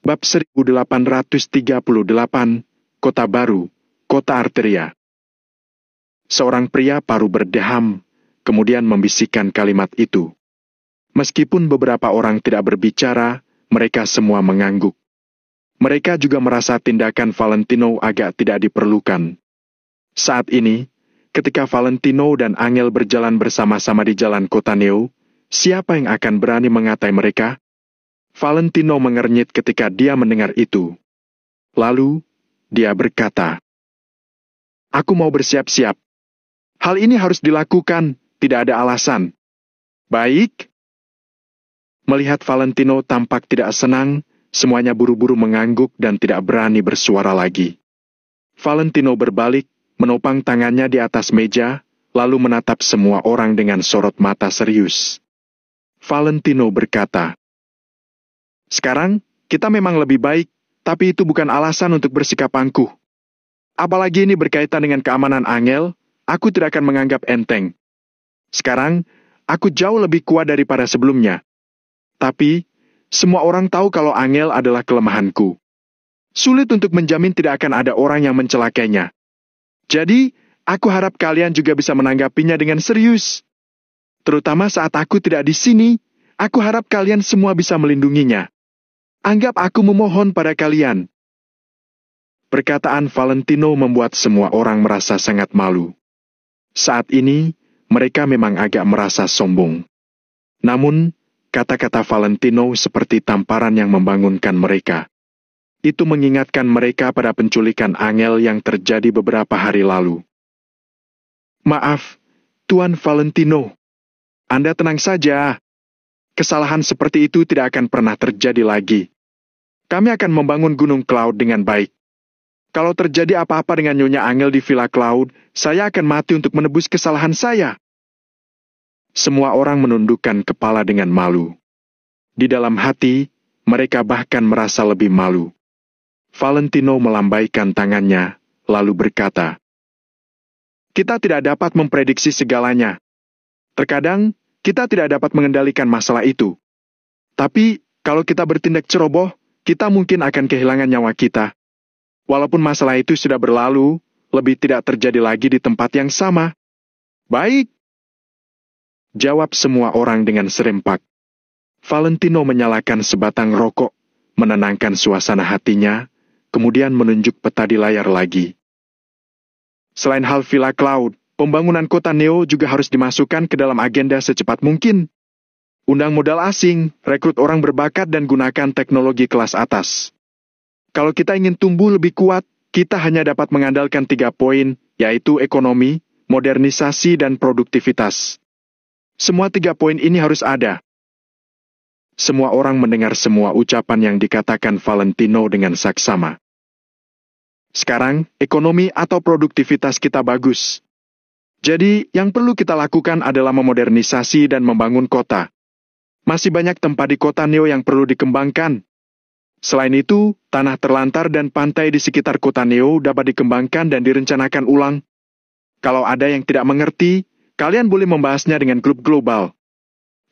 Bab 1838, Kota Baru, Kota Arteria. Seorang pria paruh berdeham, kemudian membisikkan kalimat itu. Meskipun beberapa orang tidak berbicara, mereka semua mengangguk. Mereka juga merasa tindakan Valentino agak tidak diperlukan. Saat ini, ketika Valentino dan Angel berjalan bersama-sama di jalan kota Neo, siapa yang akan berani mengatai mereka? Valentino mengernyit ketika dia mendengar itu. Lalu, dia berkata, "Aku mau bersiap-siap. Hal ini harus dilakukan, tidak ada alasan." "Baik." Melihat Valentino tampak tidak senang, semuanya buru-buru mengangguk dan tidak berani bersuara lagi. Valentino berbalik, menopang tangannya di atas meja, lalu menatap semua orang dengan sorot mata serius. Valentino berkata, "Sekarang, kita memang lebih baik, tapi itu bukan alasan untuk bersikap angkuh. Apalagi ini berkaitan dengan keamanan Angel, aku tidak akan menganggap enteng. Sekarang, aku jauh lebih kuat daripada sebelumnya. Tapi, semua orang tahu kalau Angel adalah kelemahanku. Sulit untuk menjamin tidak akan ada orang yang mencelakainya. Jadi, aku harap kalian juga bisa menanggapinya dengan serius. Terutama saat aku tidak di sini, aku harap kalian semua bisa melindunginya. Anggap aku memohon pada kalian." Perkataan Valentino membuat semua orang merasa sangat malu. Saat ini, mereka memang agak merasa sombong. Namun, kata-kata Valentino seperti tamparan yang membangunkan mereka. Itu mengingatkan mereka pada penculikan Angel yang terjadi beberapa hari lalu. "Maaf, Tuan Valentino. Anda tenang saja. Kesalahan seperti itu tidak akan pernah terjadi lagi. Kami akan membangun Gunung Cloud dengan baik. Kalau terjadi apa-apa dengan Nyonya Angel di Villa Cloud, saya akan mati untuk menebus kesalahan saya." Semua orang menundukkan kepala dengan malu. Di dalam hati, mereka bahkan merasa lebih malu. Valentino melambaikan tangannya, lalu berkata, "Kita tidak dapat memprediksi segalanya. Terkadang, kita tidak dapat mengendalikan masalah itu. Tapi, kalau kita bertindak ceroboh, kita mungkin akan kehilangan nyawa kita. Walaupun masalah itu sudah berlalu, lebih tidak terjadi lagi di tempat yang sama." "Baik," jawab semua orang dengan serempak. Valentino menyalakan sebatang rokok, menenangkan suasana hatinya, kemudian menunjuk peta di layar lagi. "Selain hal Villa Cloud, pembangunan kota Neo juga harus dimasukkan ke dalam agenda secepat mungkin. Undang modal asing, rekrut orang berbakat dan gunakan teknologi kelas atas. Kalau kita ingin tumbuh lebih kuat, kita hanya dapat mengandalkan 3 poin, yaitu ekonomi, modernisasi, dan produktivitas. Semua 3 poin ini harus ada." Semua orang mendengar semua ucapan yang dikatakan Valentino dengan saksama. "Sekarang, ekonomi atau produktivitas kita bagus. Jadi, yang perlu kita lakukan adalah memodernisasi dan membangun kota. Masih banyak tempat di kota Neo yang perlu dikembangkan. Selain itu, tanah terlantar dan pantai di sekitar kota Neo dapat dikembangkan dan direncanakan ulang. Kalau ada yang tidak mengerti, kalian boleh membahasnya dengan grup global.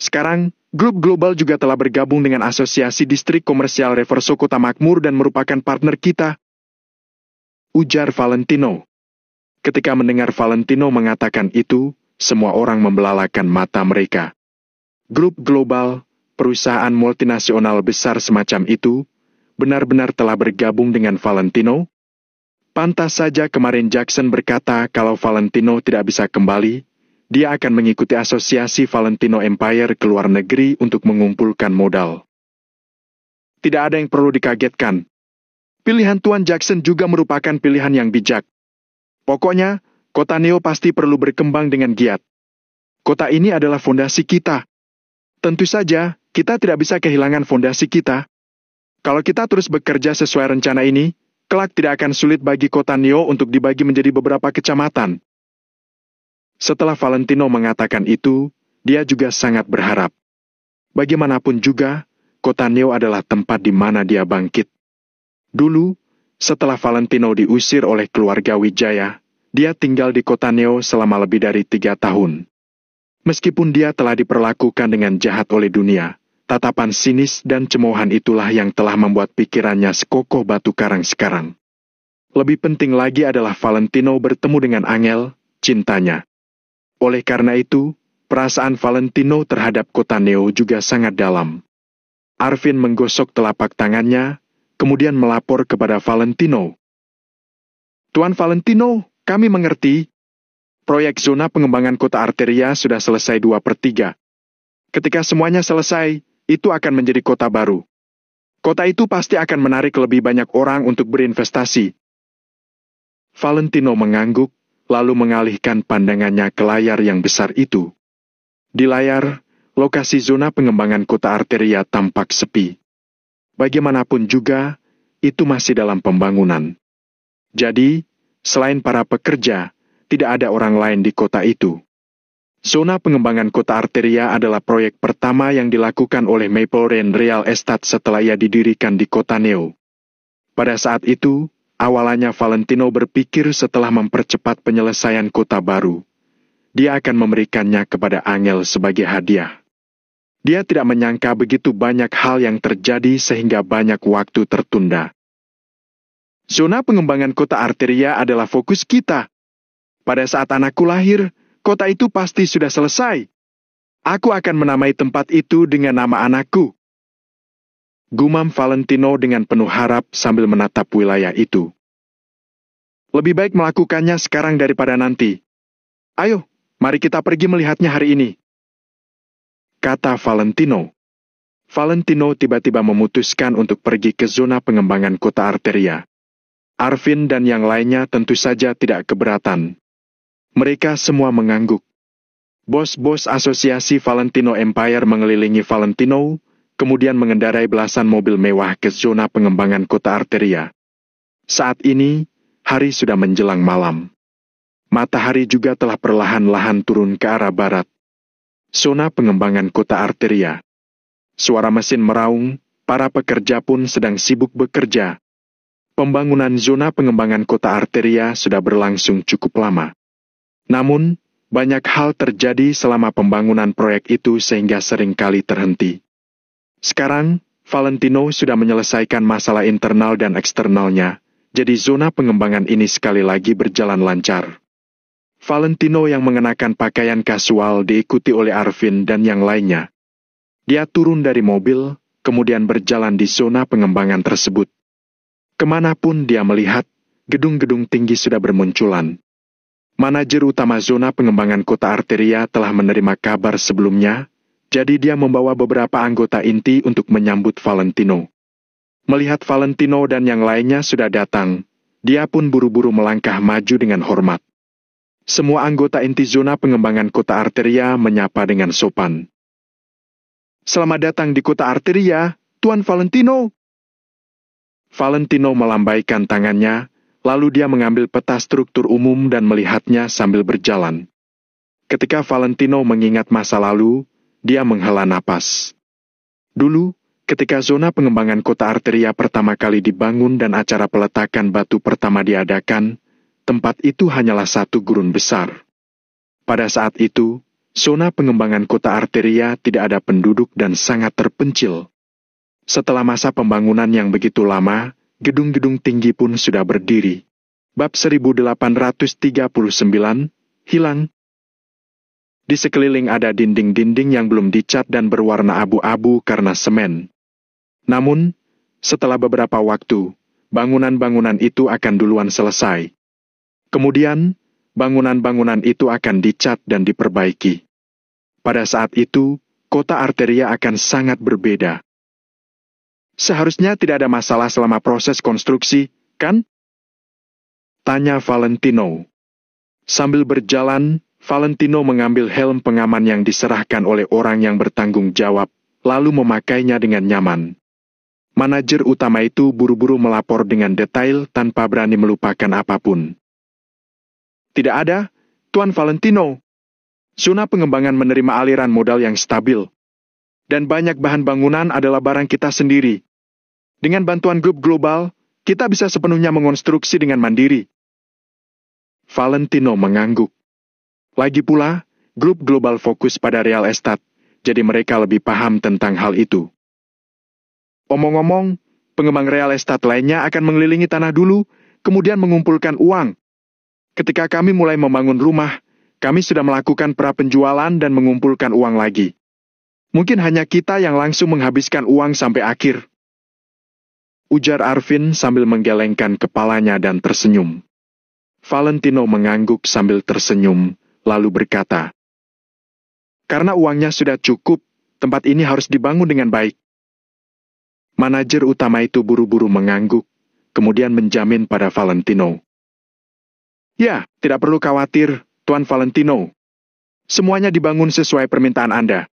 Sekarang, grup global juga telah bergabung dengan Asosiasi Distrik Komersial Reverso Kota Makmur dan merupakan partner kita," ujar Valentino. Ketika mendengar Valentino mengatakan itu, semua orang membelalakan mata mereka. Grup global, perusahaan multinasional besar semacam itu, benar-benar telah bergabung dengan Valentino? Pantas saja kemarin Jackson berkata kalau Valentino tidak bisa kembali, dia akan mengikuti asosiasi Valentino Empire ke luar negeri untuk mengumpulkan modal. Tidak ada yang perlu dikagetkan. Pilihan Tuan Jackson juga merupakan pilihan yang bijak. Pokoknya, Kota Neo pasti perlu berkembang dengan giat. Kota ini adalah fondasi kita. Tentu saja, kita tidak bisa kehilangan fondasi kita. Kalau kita terus bekerja sesuai rencana ini, kelak tidak akan sulit bagi kota Neo untuk dibagi menjadi beberapa kecamatan. Setelah Valentino mengatakan itu, dia juga sangat berharap. Bagaimanapun juga, kota Neo adalah tempat di mana dia bangkit. Dulu, setelah Valentino diusir oleh keluarga Wijaya, dia tinggal di kota Neo selama lebih dari 3 tahun. Meskipun dia telah diperlakukan dengan jahat oleh dunia, tatapan sinis dan cemoohan itulah yang telah membuat pikirannya sekokoh batu karang sekarang. Lebih penting lagi adalah Valentino bertemu dengan Angel, cintanya. Oleh karena itu, perasaan Valentino terhadap kota Neo juga sangat dalam. Arvin menggosok telapak tangannya, kemudian melapor kepada Valentino. Tuan Valentino, kami mengerti. Proyek zona pengembangan kota Arteria sudah selesai 2/3. Ketika semuanya selesai, itu akan menjadi kota baru. Kota itu pasti akan menarik lebih banyak orang untuk berinvestasi. Valentino mengangguk, lalu mengalihkan pandangannya ke layar yang besar itu. Di layar, lokasi zona pengembangan kota Arteria tampak sepi. Bagaimanapun juga, itu masih dalam pembangunan. Jadi, selain para pekerja, tidak ada orang lain di kota itu. Zona pengembangan kota Arteria adalah proyek pertama yang dilakukan oleh Maple Rain Real Estate setelah ia didirikan di kota Neo. Pada saat itu, awalnya Valentino berpikir setelah mempercepat penyelesaian kota baru, dia akan memberikannya kepada Angel sebagai hadiah. Dia tidak menyangka begitu banyak hal yang terjadi sehingga banyak waktu tertunda. Zona pengembangan kota Arteria adalah fokus kita. Pada saat anakku lahir, kota itu pasti sudah selesai. Aku akan menamai tempat itu dengan nama anakku. Gumam Valentino dengan penuh harap sambil menatap wilayah itu. Lebih baik melakukannya sekarang daripada nanti. Ayo, mari kita pergi melihatnya hari ini, kata Valentino. Valentino tiba-tiba memutuskan untuk pergi ke zona pengembangan kota Arteria. Arvin dan yang lainnya tentu saja tidak keberatan. Mereka semua mengangguk. Bos-bos asosiasi Valentino Empire mengelilingi Valentino, kemudian mengendarai belasan mobil mewah ke zona pengembangan kota Arteria. Saat ini, hari sudah menjelang malam. Matahari juga telah perlahan-lahan turun ke arah barat. Zona pengembangan kota Arteria. Suara mesin meraung, para pekerja pun sedang sibuk bekerja. Pembangunan zona pengembangan kota Arteria sudah berlangsung cukup lama. Namun, banyak hal terjadi selama pembangunan proyek itu sehingga seringkali terhenti. Sekarang, Valentino sudah menyelesaikan masalah internal dan eksternalnya, jadi zona pengembangan ini sekali lagi berjalan lancar. Valentino yang mengenakan pakaian kasual diikuti oleh Arvin dan yang lainnya. Dia turun dari mobil, kemudian berjalan di zona pengembangan tersebut. Kemanapun dia melihat, gedung-gedung tinggi sudah bermunculan. Manajer utama zona pengembangan kota Arteria telah menerima kabar sebelumnya, jadi dia membawa beberapa anggota inti untuk menyambut Valentino. Melihat Valentino dan yang lainnya sudah datang, dia pun buru-buru melangkah maju dengan hormat. Semua anggota inti zona pengembangan kota Arteria menyapa dengan sopan. Selamat datang di kota Arteria, Tuan Valentino. Valentino melambaikan tangannya, lalu dia mengambil peta struktur umum dan melihatnya sambil berjalan. Ketika Valentino mengingat masa lalu, dia menghela napas. Dulu, ketika zona pengembangan kota Arteria pertama kali dibangun dan acara peletakan batu pertama diadakan, tempat itu hanyalah satu gurun besar. Pada saat itu, zona pengembangan kota Arteria tidak ada penduduk dan sangat terpencil. Setelah masa pembangunan yang begitu lama, gedung-gedung tinggi pun sudah berdiri. Bab 1839, hilang. Di sekeliling ada dinding-dinding yang belum dicat dan berwarna abu-abu karena semen. Namun, setelah beberapa waktu, bangunan-bangunan itu akan duluan selesai. Kemudian, bangunan-bangunan itu akan dicat dan diperbaiki. Pada saat itu, kota Arteria akan sangat berbeda. Seharusnya tidak ada masalah selama proses konstruksi, kan? Tanya Valentino. Sambil berjalan, Valentino mengambil helm pengaman yang diserahkan oleh orang yang bertanggung jawab, lalu memakainya dengan nyaman. Manajer utama itu buru-buru melapor dengan detail tanpa berani melupakan apapun. Tidak ada, Tuan Valentino. Zona pengembangan menerima aliran modal yang stabil. Dan banyak bahan bangunan adalah barang kita sendiri. Dengan bantuan grup global, kita bisa sepenuhnya mengonstruksi dengan mandiri. Valentino mengangguk. Lagi pula, grup global fokus pada real estate, jadi mereka lebih paham tentang hal itu. Omong-omong, pengembang real estate lainnya akan mengelilingi tanah dulu, kemudian mengumpulkan uang. Ketika kami mulai membangun rumah, kami sudah melakukan pra-penjualan dan mengumpulkan uang lagi. Mungkin hanya kita yang langsung menghabiskan uang sampai akhir. Ujar Arvin sambil menggelengkan kepalanya dan tersenyum. Valentino mengangguk sambil tersenyum, lalu berkata, "Karena uangnya sudah cukup, tempat ini harus dibangun dengan baik." Manajer utama itu buru-buru mengangguk, kemudian menjamin pada Valentino. "Ya, tidak perlu khawatir, Tuan Valentino. Semuanya dibangun sesuai permintaan Anda."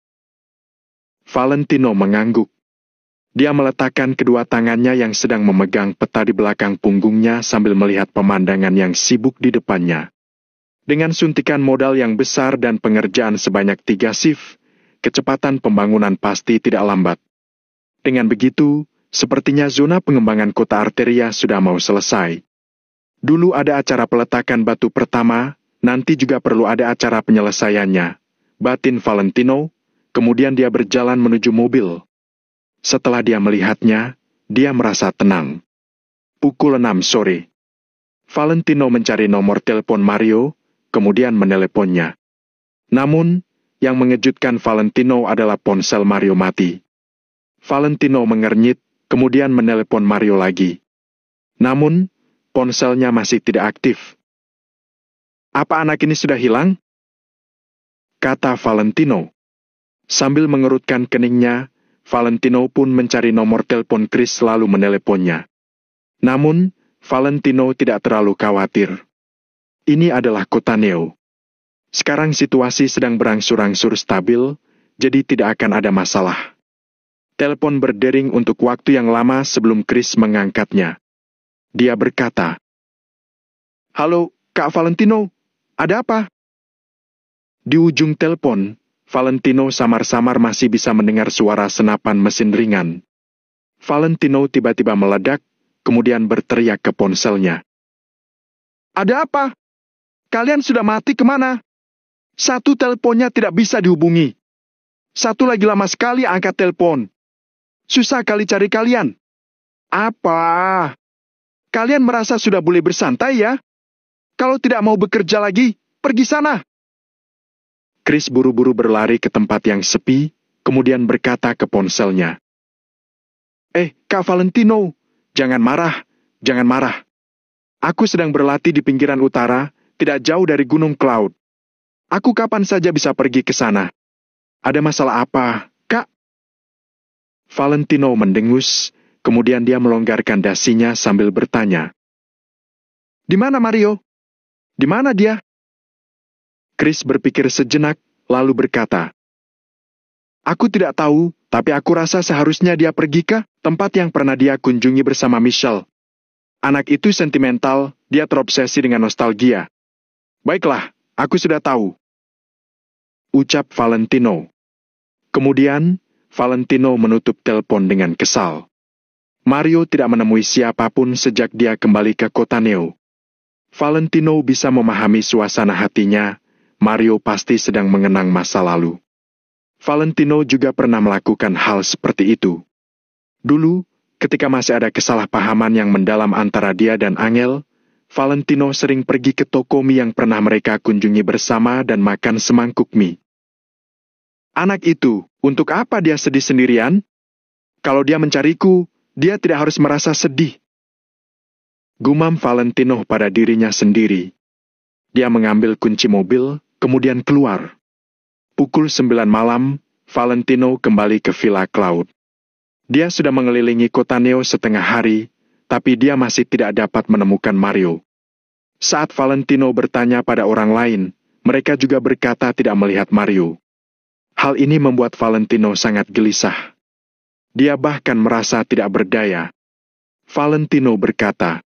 Valentino mengangguk. Dia meletakkan kedua tangannya yang sedang memegang peta di belakang punggungnya sambil melihat pemandangan yang sibuk di depannya. Dengan suntikan modal yang besar dan pengerjaan sebanyak 3 shift, kecepatan pembangunan pasti tidak lambat. Dengan begitu, sepertinya zona pengembangan kota Arteria sudah mau selesai. Dulu ada acara peletakan batu pertama, nanti juga perlu ada acara penyelesaiannya, batin Valentino, kemudian dia berjalan menuju mobil. Setelah dia melihatnya, dia merasa tenang. Pukul 6 sore. Valentino mencari nomor telepon Mario, kemudian meneleponnya. Namun, yang mengejutkan Valentino adalah ponsel Mario mati. Valentino mengernyit, kemudian menelepon Mario lagi. Namun, ponselnya masih tidak aktif. "Apa anak ini sudah hilang?" kata Valentino. Sambil mengerutkan keningnya, Valentino pun mencari nomor telepon Chris lalu meneleponnya. Namun, Valentino tidak terlalu khawatir. Ini adalah kota Neo. Sekarang situasi sedang berangsur-angsur stabil, jadi tidak akan ada masalah. Telepon berdering untuk waktu yang lama sebelum Chris mengangkatnya. Dia berkata, "Halo, Kak Valentino, ada apa?" Di ujung telepon, Valentino samar-samar masih bisa mendengar suara senapan mesin ringan. Valentino tiba-tiba meledak, kemudian berteriak ke ponselnya. "Ada apa? Kalian sudah mati kemana? Satu teleponnya tidak bisa dihubungi. Satu lagi lama sekali angkat telepon. Susah kali cari kalian. Apa? Kalian merasa sudah boleh bersantai ya? Kalau tidak mau bekerja lagi, pergi sana." Chris buru-buru berlari ke tempat yang sepi, kemudian berkata ke ponselnya. Kak Valentino, jangan marah, jangan marah. Aku sedang berlatih di pinggiran utara, tidak jauh dari Gunung Cloud. Aku kapan saja bisa pergi ke sana. Ada masalah apa, Kak?" Valentino mendengus, kemudian dia melonggarkan dasinya sambil bertanya. "Di mana Mario? Di mana dia?" Chris berpikir sejenak, lalu berkata, "Aku tidak tahu, tapi aku rasa seharusnya dia pergi ke tempat yang pernah dia kunjungi bersama Michelle. Anak itu sentimental, dia terobsesi dengan nostalgia. Baiklah, aku sudah tahu," ucap Valentino. Kemudian, Valentino menutup telepon dengan kesal. Mario tidak menemui siapapun sejak dia kembali ke kota Neo. Valentino bisa memahami suasana hatinya. Mario pasti sedang mengenang masa lalu. Valentino juga pernah melakukan hal seperti itu. Dulu, ketika masih ada kesalahpahaman yang mendalam antara dia dan Angel, Valentino sering pergi ke toko mie yang pernah mereka kunjungi bersama dan makan semangkuk mie. Anak itu, untuk apa dia sedih sendirian? Kalau dia mencariku, dia tidak harus merasa sedih. Gumam Valentino pada dirinya sendiri. Dia mengambil kunci mobil, kemudian keluar. Pukul 9 malam, Valentino kembali ke Villa Cloud. Dia sudah mengelilingi kota Neo setengah hari, tapi dia masih tidak dapat menemukan Mario. Saat Valentino bertanya pada orang lain, mereka juga berkata tidak melihat Mario. Hal ini membuat Valentino sangat gelisah. Dia bahkan merasa tidak berdaya. Valentino berkata,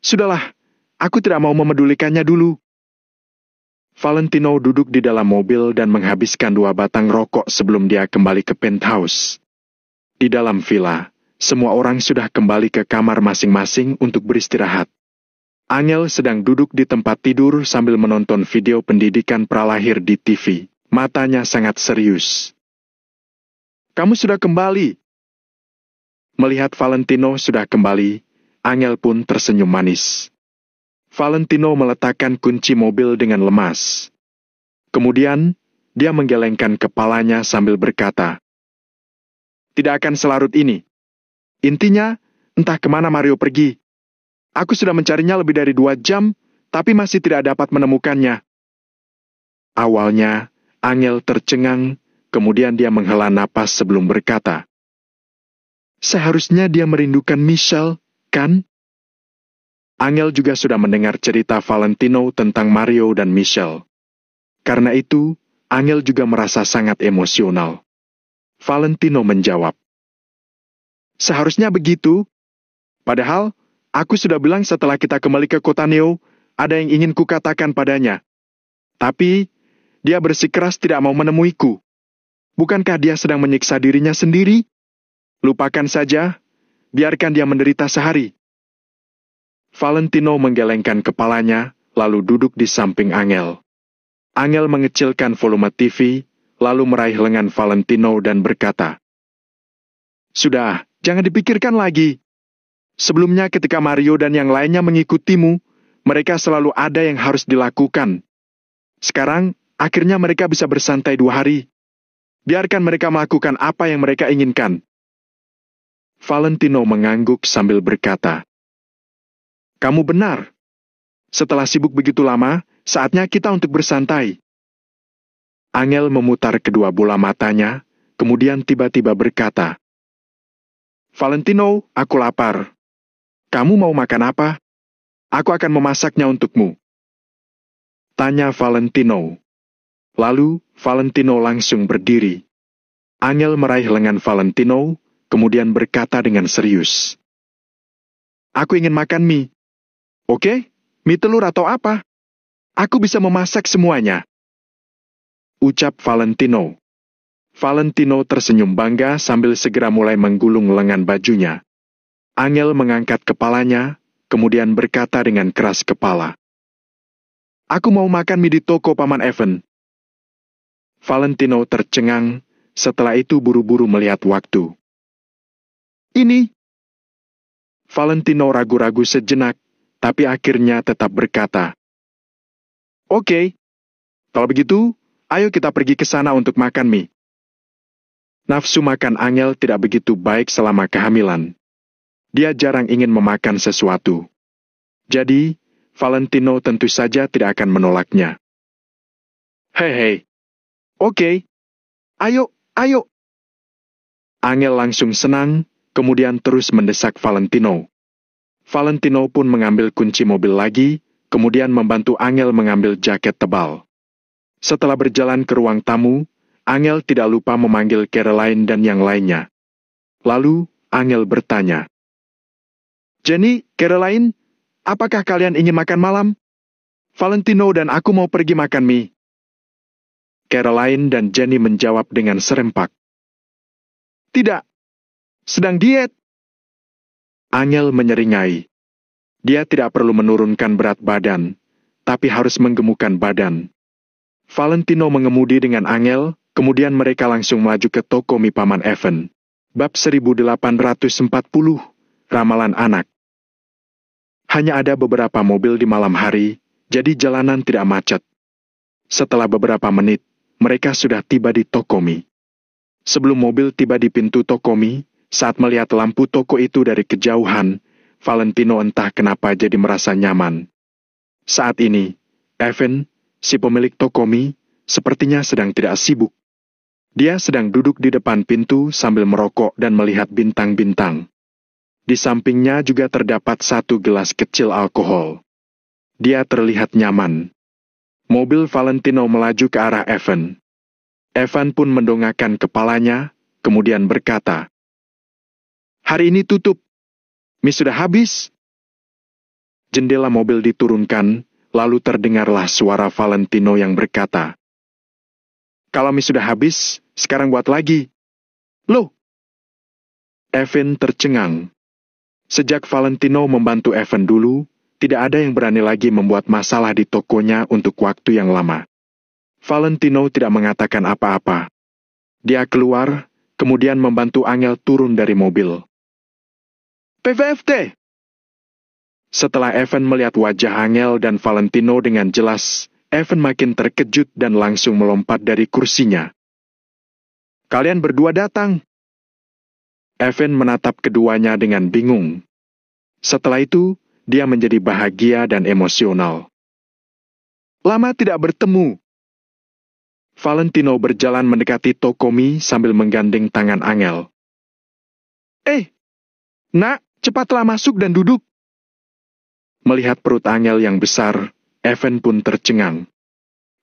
"Sudahlah, aku tidak mau memedulikannya dulu." Valentino duduk di dalam mobil dan menghabiskan 2 batang rokok sebelum dia kembali ke penthouse. Di dalam villa, semua orang sudah kembali ke kamar masing-masing untuk beristirahat. Angel sedang duduk di tempat tidur sambil menonton video pendidikan pralahir di TV. Matanya sangat serius. "Kamu sudah kembali." Melihat Valentino sudah kembali, Angel pun tersenyum manis. Valentino meletakkan kunci mobil dengan lemas. Kemudian, dia menggelengkan kepalanya sambil berkata, "Tidak akan selarut ini. Intinya, entah kemana Mario pergi. Aku sudah mencarinya lebih dari 2 jam, tapi masih tidak dapat menemukannya." Awalnya, Angel tercengang, kemudian dia menghela napas sebelum berkata, "Seharusnya dia merindukan Michelle, kan?" Angel juga sudah mendengar cerita Valentino tentang Mario dan Michelle. Karena itu, Angel juga merasa sangat emosional. Valentino menjawab, "Seharusnya begitu. Padahal, aku sudah bilang setelah kita kembali ke kota Neo, ada yang ingin kukatakan padanya. Tapi, dia bersikeras tidak mau menemuiku. Bukankah dia sedang menyiksa dirinya sendiri? Lupakan saja, biarkan dia menderita sehari." Valentino menggelengkan kepalanya, lalu duduk di samping Angel. Angel mengecilkan volume TV, lalu meraih lengan Valentino dan berkata, "Sudah, jangan dipikirkan lagi. Sebelumnya ketika Mario dan yang lainnya mengikutimu, mereka selalu ada yang harus dilakukan. Sekarang, akhirnya mereka bisa bersantai 2 hari. Biarkan mereka melakukan apa yang mereka inginkan." Valentino mengangguk sambil berkata, "Kamu benar. Setelah sibuk begitu lama, saatnya kita untuk bersantai." Angel memutar kedua bola matanya, kemudian tiba-tiba berkata, "Valentino, aku lapar. Kamu mau makan apa? Aku akan memasaknya untukmu." Tanya Valentino. Lalu, Valentino langsung berdiri. Angel meraih lengan Valentino, kemudian berkata dengan serius, "Aku ingin makan mie. Oke, mie telur atau apa? Aku bisa memasak semuanya." Ucap Valentino. Valentino tersenyum bangga sambil segera mulai menggulung lengan bajunya. Angel mengangkat kepalanya, kemudian berkata dengan keras kepala, "Aku mau makan mie di toko Paman Evan." Valentino tercengang, setelah itu buru-buru melihat waktu. "Ini." Valentino ragu-ragu sejenak, tapi akhirnya tetap berkata, "Oke, kalau begitu, ayo kita pergi ke sana untuk makan mie." Nafsu makan Angel tidak begitu baik selama kehamilan. Dia jarang ingin memakan sesuatu. Jadi, Valentino tentu saja tidak akan menolaknya. Hei, oke, ayo, ayo." Angel langsung senang, kemudian terus mendesak Valentino. Valentino pun mengambil kunci mobil lagi, kemudian membantu Angel mengambil jaket tebal. Setelah berjalan ke ruang tamu, Angel tidak lupa memanggil Caroline dan yang lainnya. Lalu, Angel bertanya, "Jenny, Caroline, apakah kalian ingin makan malam? Valentino dan aku mau pergi makan mie." Caroline dan Jenny menjawab dengan serempak, "Tidak, sedang diet." Angel menyeringai. Dia tidak perlu menurunkan berat badan, tapi harus menggemukkan badan. Valentino mengemudi dengan Angel, kemudian mereka langsung melaju ke toko mie Paman Evan. Bab 1840, Ramalan Anak. Hanya ada beberapa mobil di malam hari, jadi jalanan tidak macet. Setelah beberapa menit, mereka sudah tiba di toko mie. Sebelum mobil tiba di pintu toko mie, saat melihat lampu toko itu dari kejauhan, Valentino entah kenapa jadi merasa nyaman. Saat ini, Evan, si pemilik toko mie, sepertinya sedang tidak sibuk. Dia sedang duduk di depan pintu sambil merokok dan melihat bintang-bintang. Di sampingnya juga terdapat 1 gelas kecil alkohol. Dia terlihat nyaman. Mobil Valentino melaju ke arah Evan. Evan pun mendongakkan kepalanya, kemudian berkata, "Hari ini tutup. Mie sudah habis." Jendela mobil diturunkan, lalu terdengarlah suara Valentino yang berkata, "Kalau mie sudah habis, sekarang buat lagi." "Loh?" Evan tercengang. Sejak Valentino membantu Evan dulu, tidak ada yang berani lagi membuat masalah di tokonya untuk waktu yang lama. Valentino tidak mengatakan apa-apa. Dia keluar, kemudian membantu Angel turun dari mobil. "PVFT!" Setelah Evan melihat wajah Angel dan Valentino dengan jelas, Evan makin terkejut dan langsung melompat dari kursinya. "Kalian berdua datang." Evan menatap keduanya dengan bingung. Setelah itu, dia menjadi bahagia dan emosional. "Lama tidak bertemu." Valentino berjalan mendekati toko mie sambil menggandeng tangan Angel. Nak, cepatlah masuk dan duduk." Melihat perut Angel yang besar, Evan pun tercengang.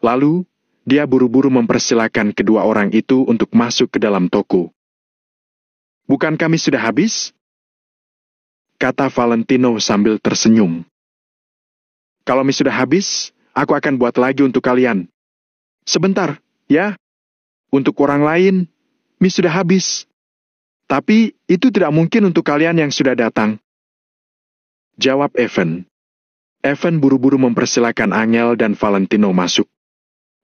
Lalu, dia buru-buru mempersilakan kedua orang itu untuk masuk ke dalam toko. "Bukan kami sudah habis?" kata Valentino sambil tersenyum. "Kalau mie sudah habis, aku akan buat lagi untuk kalian. Sebentar, ya. Untuk orang lain, mie sudah habis. Tapi itu tidak mungkin untuk kalian yang sudah datang," jawab Evan. Evan buru-buru mempersilakan Angel dan Valentino masuk.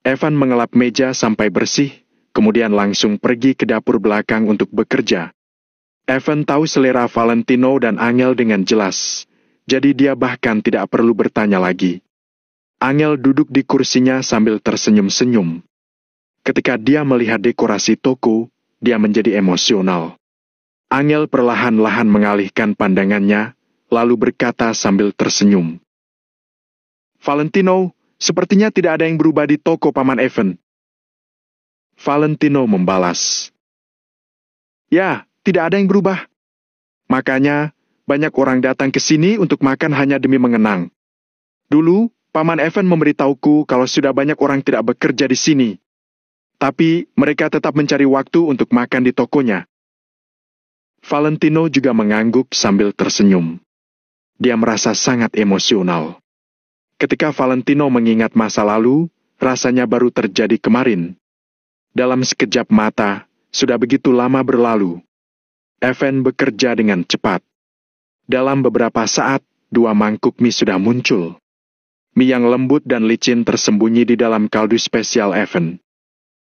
Evan mengelap meja sampai bersih, kemudian langsung pergi ke dapur belakang untuk bekerja. Evan tahu selera Valentino dan Angel dengan jelas, jadi dia bahkan tidak perlu bertanya lagi. Angel duduk di kursinya sambil tersenyum-senyum. Ketika dia melihat dekorasi toko, dia menjadi emosional. Angel perlahan-lahan mengalihkan pandangannya, lalu berkata sambil tersenyum, "Valentino, sepertinya tidak ada yang berubah di toko Paman Evan." Valentino membalas, "Ya, tidak ada yang berubah. Makanya, banyak orang datang ke sini untuk makan hanya demi mengenang. Dulu, Paman Evan memberitahuku kalau sudah banyak orang tidak bekerja di sini. Tapi, mereka tetap mencari waktu untuk makan di tokonya." Valentino juga mengangguk sambil tersenyum. Dia merasa sangat emosional. Ketika Valentino mengingat masa lalu, rasanya baru terjadi kemarin. Dalam sekejap mata, sudah begitu lama berlalu. Evan bekerja dengan cepat. Dalam beberapa saat, 2 mangkuk mie sudah muncul. Mie yang lembut dan licin tersembunyi di dalam kaldu spesial Evan.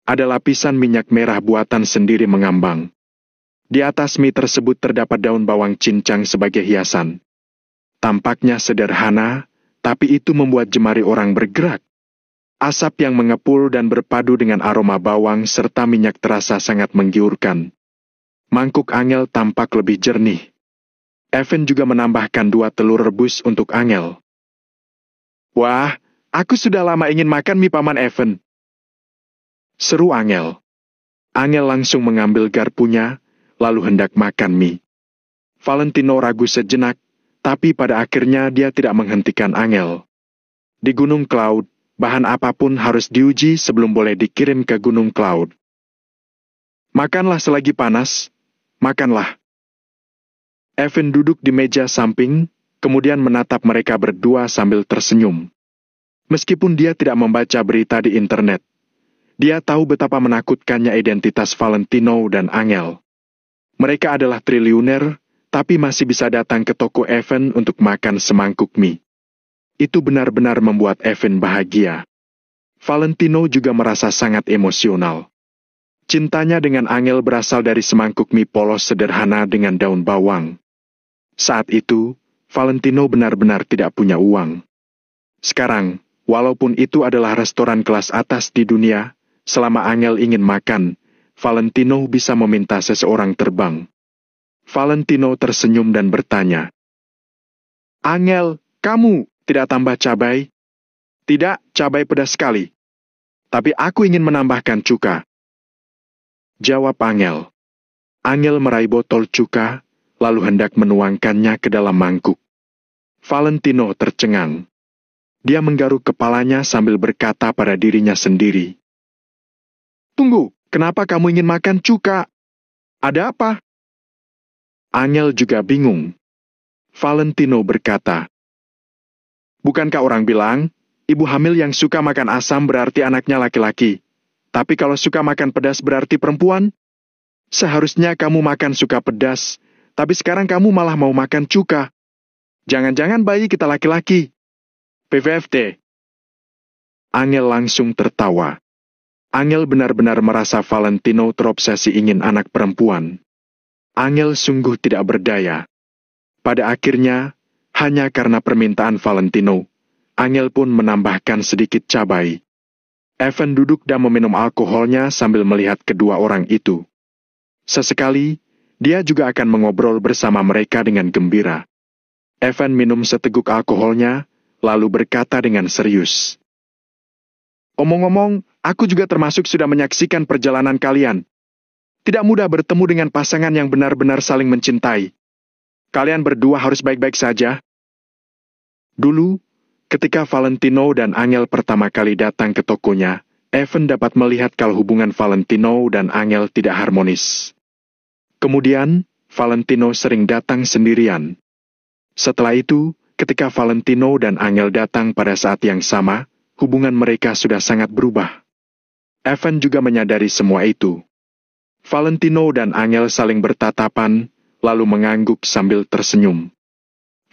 Ada lapisan minyak merah buatan sendiri mengambang. Di atas mie tersebut terdapat daun bawang cincang sebagai hiasan. Tampaknya sederhana, tapi itu membuat jemari orang bergerak. Asap yang mengepul dan berpadu dengan aroma bawang serta minyak terasa sangat menggiurkan. Mangkuk Angel tampak lebih jernih. Evan juga menambahkan 2 telur rebus untuk Angel. "Wah, aku sudah lama ingin makan mie Paman Evan," seru Angel. Angel langsung mengambil garpunya, lalu hendak makan mie. Valentino ragu sejenak, tapi pada akhirnya dia tidak menghentikan Angel. Di Gunung Cloud, bahan apapun harus diuji sebelum boleh dikirim ke Gunung Cloud. "Makanlah selagi panas, makanlah." Evan duduk di meja samping, kemudian menatap mereka berdua sambil tersenyum. Meskipun dia tidak membaca berita di internet, dia tahu betapa menakutkannya identitas Valentino dan Angel. Mereka adalah triliuner, tapi masih bisa datang ke toko Evan untuk makan semangkuk mie. Itu benar-benar membuat Evan bahagia. Valentino juga merasa sangat emosional. Cintanya dengan Angel berasal dari semangkuk mie polos sederhana dengan daun bawang. Saat itu, Valentino benar-benar tidak punya uang. Sekarang, walaupun itu adalah restoran kelas atas di dunia, selama Angel ingin makan, Valentino bisa meminta seseorang terbang. Valentino tersenyum dan bertanya, "Angel, kamu tidak tambah cabai?" "Tidak, cabai pedas sekali. Tapi aku ingin menambahkan cuka," jawab Angel. Angel meraih botol cuka, lalu hendak menuangkannya ke dalam mangkuk. Valentino tercengang. Dia menggaruk kepalanya sambil berkata pada dirinya sendiri. Tunggu, kenapa kamu ingin makan cuka? Ada apa? Angel juga bingung. Valentino berkata, bukankah orang bilang, ibu hamil yang suka makan asam berarti anaknya laki-laki. Tapi kalau suka makan pedas berarti perempuan? Seharusnya kamu makan suka pedas, tapi sekarang kamu malah mau makan cuka. Jangan-jangan bayi kita laki-laki. PVFT. Angel langsung tertawa. Angel benar-benar merasa Valentino terobsesi ingin anak perempuan. Angel sungguh tidak berdaya. Pada akhirnya, hanya karena permintaan Valentino, Angel pun menambahkan sedikit cabai. Evan duduk dan meminum alkoholnya sambil melihat kedua orang itu. Sesekali, dia juga akan mengobrol bersama mereka dengan gembira. Evan minum seteguk alkoholnya, lalu berkata dengan serius. Omong-omong, aku juga termasuk sudah menyaksikan perjalanan kalian. Tidak mudah bertemu dengan pasangan yang benar-benar saling mencintai. Kalian berdua harus baik-baik saja. Dulu, ketika Valentino dan Angel pertama kali datang ke tokonya, Evan dapat melihat kalau hubungan Valentino dan Angel tidak harmonis. Kemudian, Valentino sering datang sendirian. Setelah itu, ketika Valentino dan Angel datang pada saat yang sama, hubungan mereka sudah sangat berubah. Evan juga menyadari semua itu. Valentino dan Angel saling bertatapan, lalu mengangguk sambil tersenyum.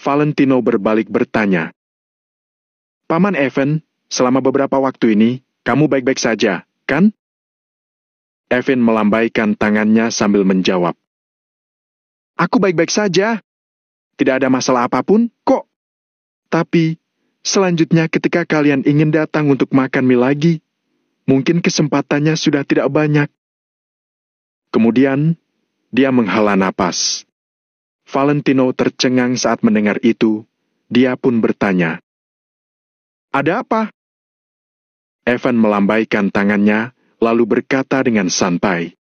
Valentino berbalik bertanya, Paman Evan, selama beberapa waktu ini, kamu baik-baik saja, kan? Evan melambaikan tangannya sambil menjawab. Aku baik-baik saja. Tidak ada masalah apapun, kok. Tapi, selanjutnya ketika kalian ingin datang untuk makan mie lagi, mungkin kesempatannya sudah tidak banyak. Kemudian, dia menghela napas. Valentino tercengang saat mendengar itu. Dia pun bertanya, ada apa? Evan melambaikan tangannya, lalu berkata dengan santai,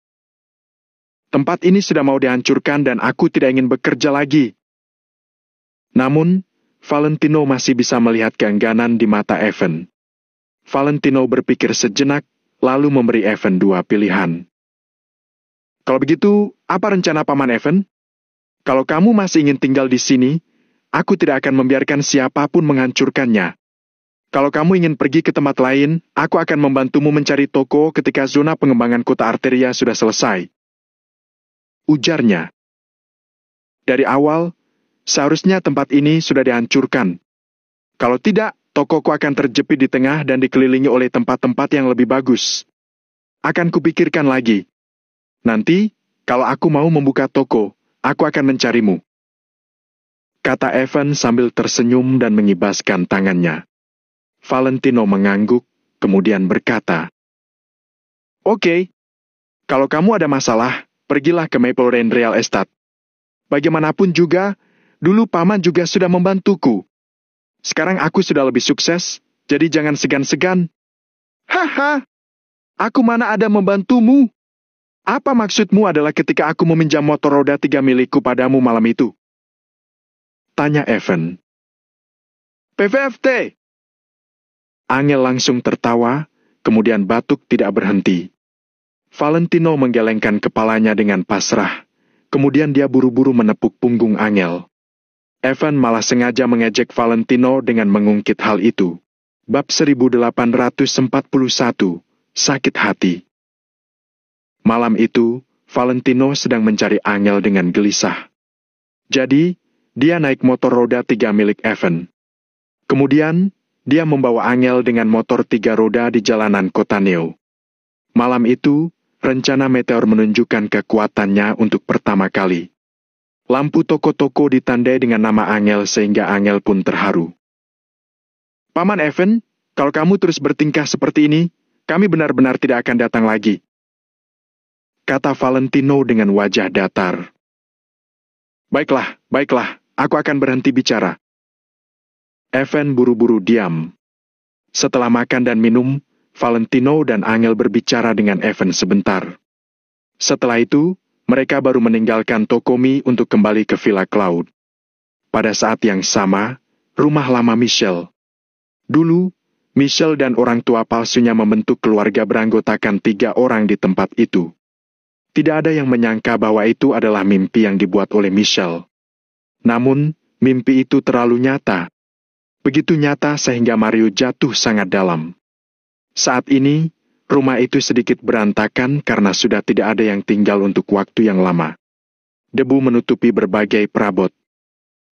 tempat ini sudah mau dihancurkan dan aku tidak ingin bekerja lagi. Namun, Valentino masih bisa melihat keengganan di mata Evan. Valentino berpikir sejenak, lalu memberi Evan dua pilihan. Kalau begitu, apa rencana Paman Evan? Kalau kamu masih ingin tinggal di sini, aku tidak akan membiarkan siapapun menghancurkannya. Kalau kamu ingin pergi ke tempat lain, aku akan membantumu mencari toko ketika zona pengembangan kota Arteria sudah selesai. Ujarnya. Dari awal, seharusnya tempat ini sudah dihancurkan. Kalau tidak, tokoku akan terjepit di tengah dan dikelilingi oleh tempat-tempat yang lebih bagus. Akan kupikirkan lagi. Nanti, kalau aku mau membuka toko, aku akan mencarimu. Kata Evan sambil tersenyum dan mengibaskan tangannya. Valentino mengangguk, kemudian berkata, Oke, kalau kamu ada masalah, pergilah ke Maple Rain Real Estate. Bagaimanapun juga, dulu Paman juga sudah membantuku. Sekarang aku sudah lebih sukses, jadi jangan segan-segan. Haha, aku mana ada membantumu? Apa maksudmu adalah ketika aku meminjam motor roda 3 milikku padamu malam itu? Tanya Evan. PVFT! Angel langsung tertawa, kemudian batuk tidak berhenti. Valentino menggelengkan kepalanya dengan pasrah, kemudian dia buru-buru menepuk punggung Angel. Evan malah sengaja mengejek Valentino dengan mengungkit hal itu. Bab 1841, Sakit Hati. Malam itu, Valentino sedang mencari Angel dengan gelisah. Jadi, dia naik motor roda 3 milik Evan. Kemudian, dia membawa Angel dengan motor 3 roda di jalanan kota Neo. Malam itu, rencana Meteor menunjukkan kekuatannya untuk pertama kali. Lampu toko-toko ditandai dengan nama Angel sehingga Angel pun terharu. Paman Evan, kalau kamu terus bertingkah seperti ini, kami benar-benar tidak akan datang lagi. Kata Valentino dengan wajah datar. Baiklah, aku akan berhenti bicara. Evan buru-buru diam. Setelah makan dan minum, Valentino dan Angel berbicara dengan Evan sebentar. Setelah itu, mereka baru meninggalkan toko mie untuk kembali ke Villa Cloud. Pada saat yang sama, rumah lama Michelle. Dulu, Michelle dan orang tua palsunya membentuk keluarga beranggotakan 3 orang di tempat itu. Tidak ada yang menyangka bahwa itu adalah mimpi yang dibuat oleh Michelle. Namun, mimpi itu terlalu nyata. Begitu nyata sehingga Mario jatuh sangat dalam. Saat ini, rumah itu sedikit berantakan karena sudah tidak ada yang tinggal untuk waktu yang lama. Debu menutupi berbagai perabot.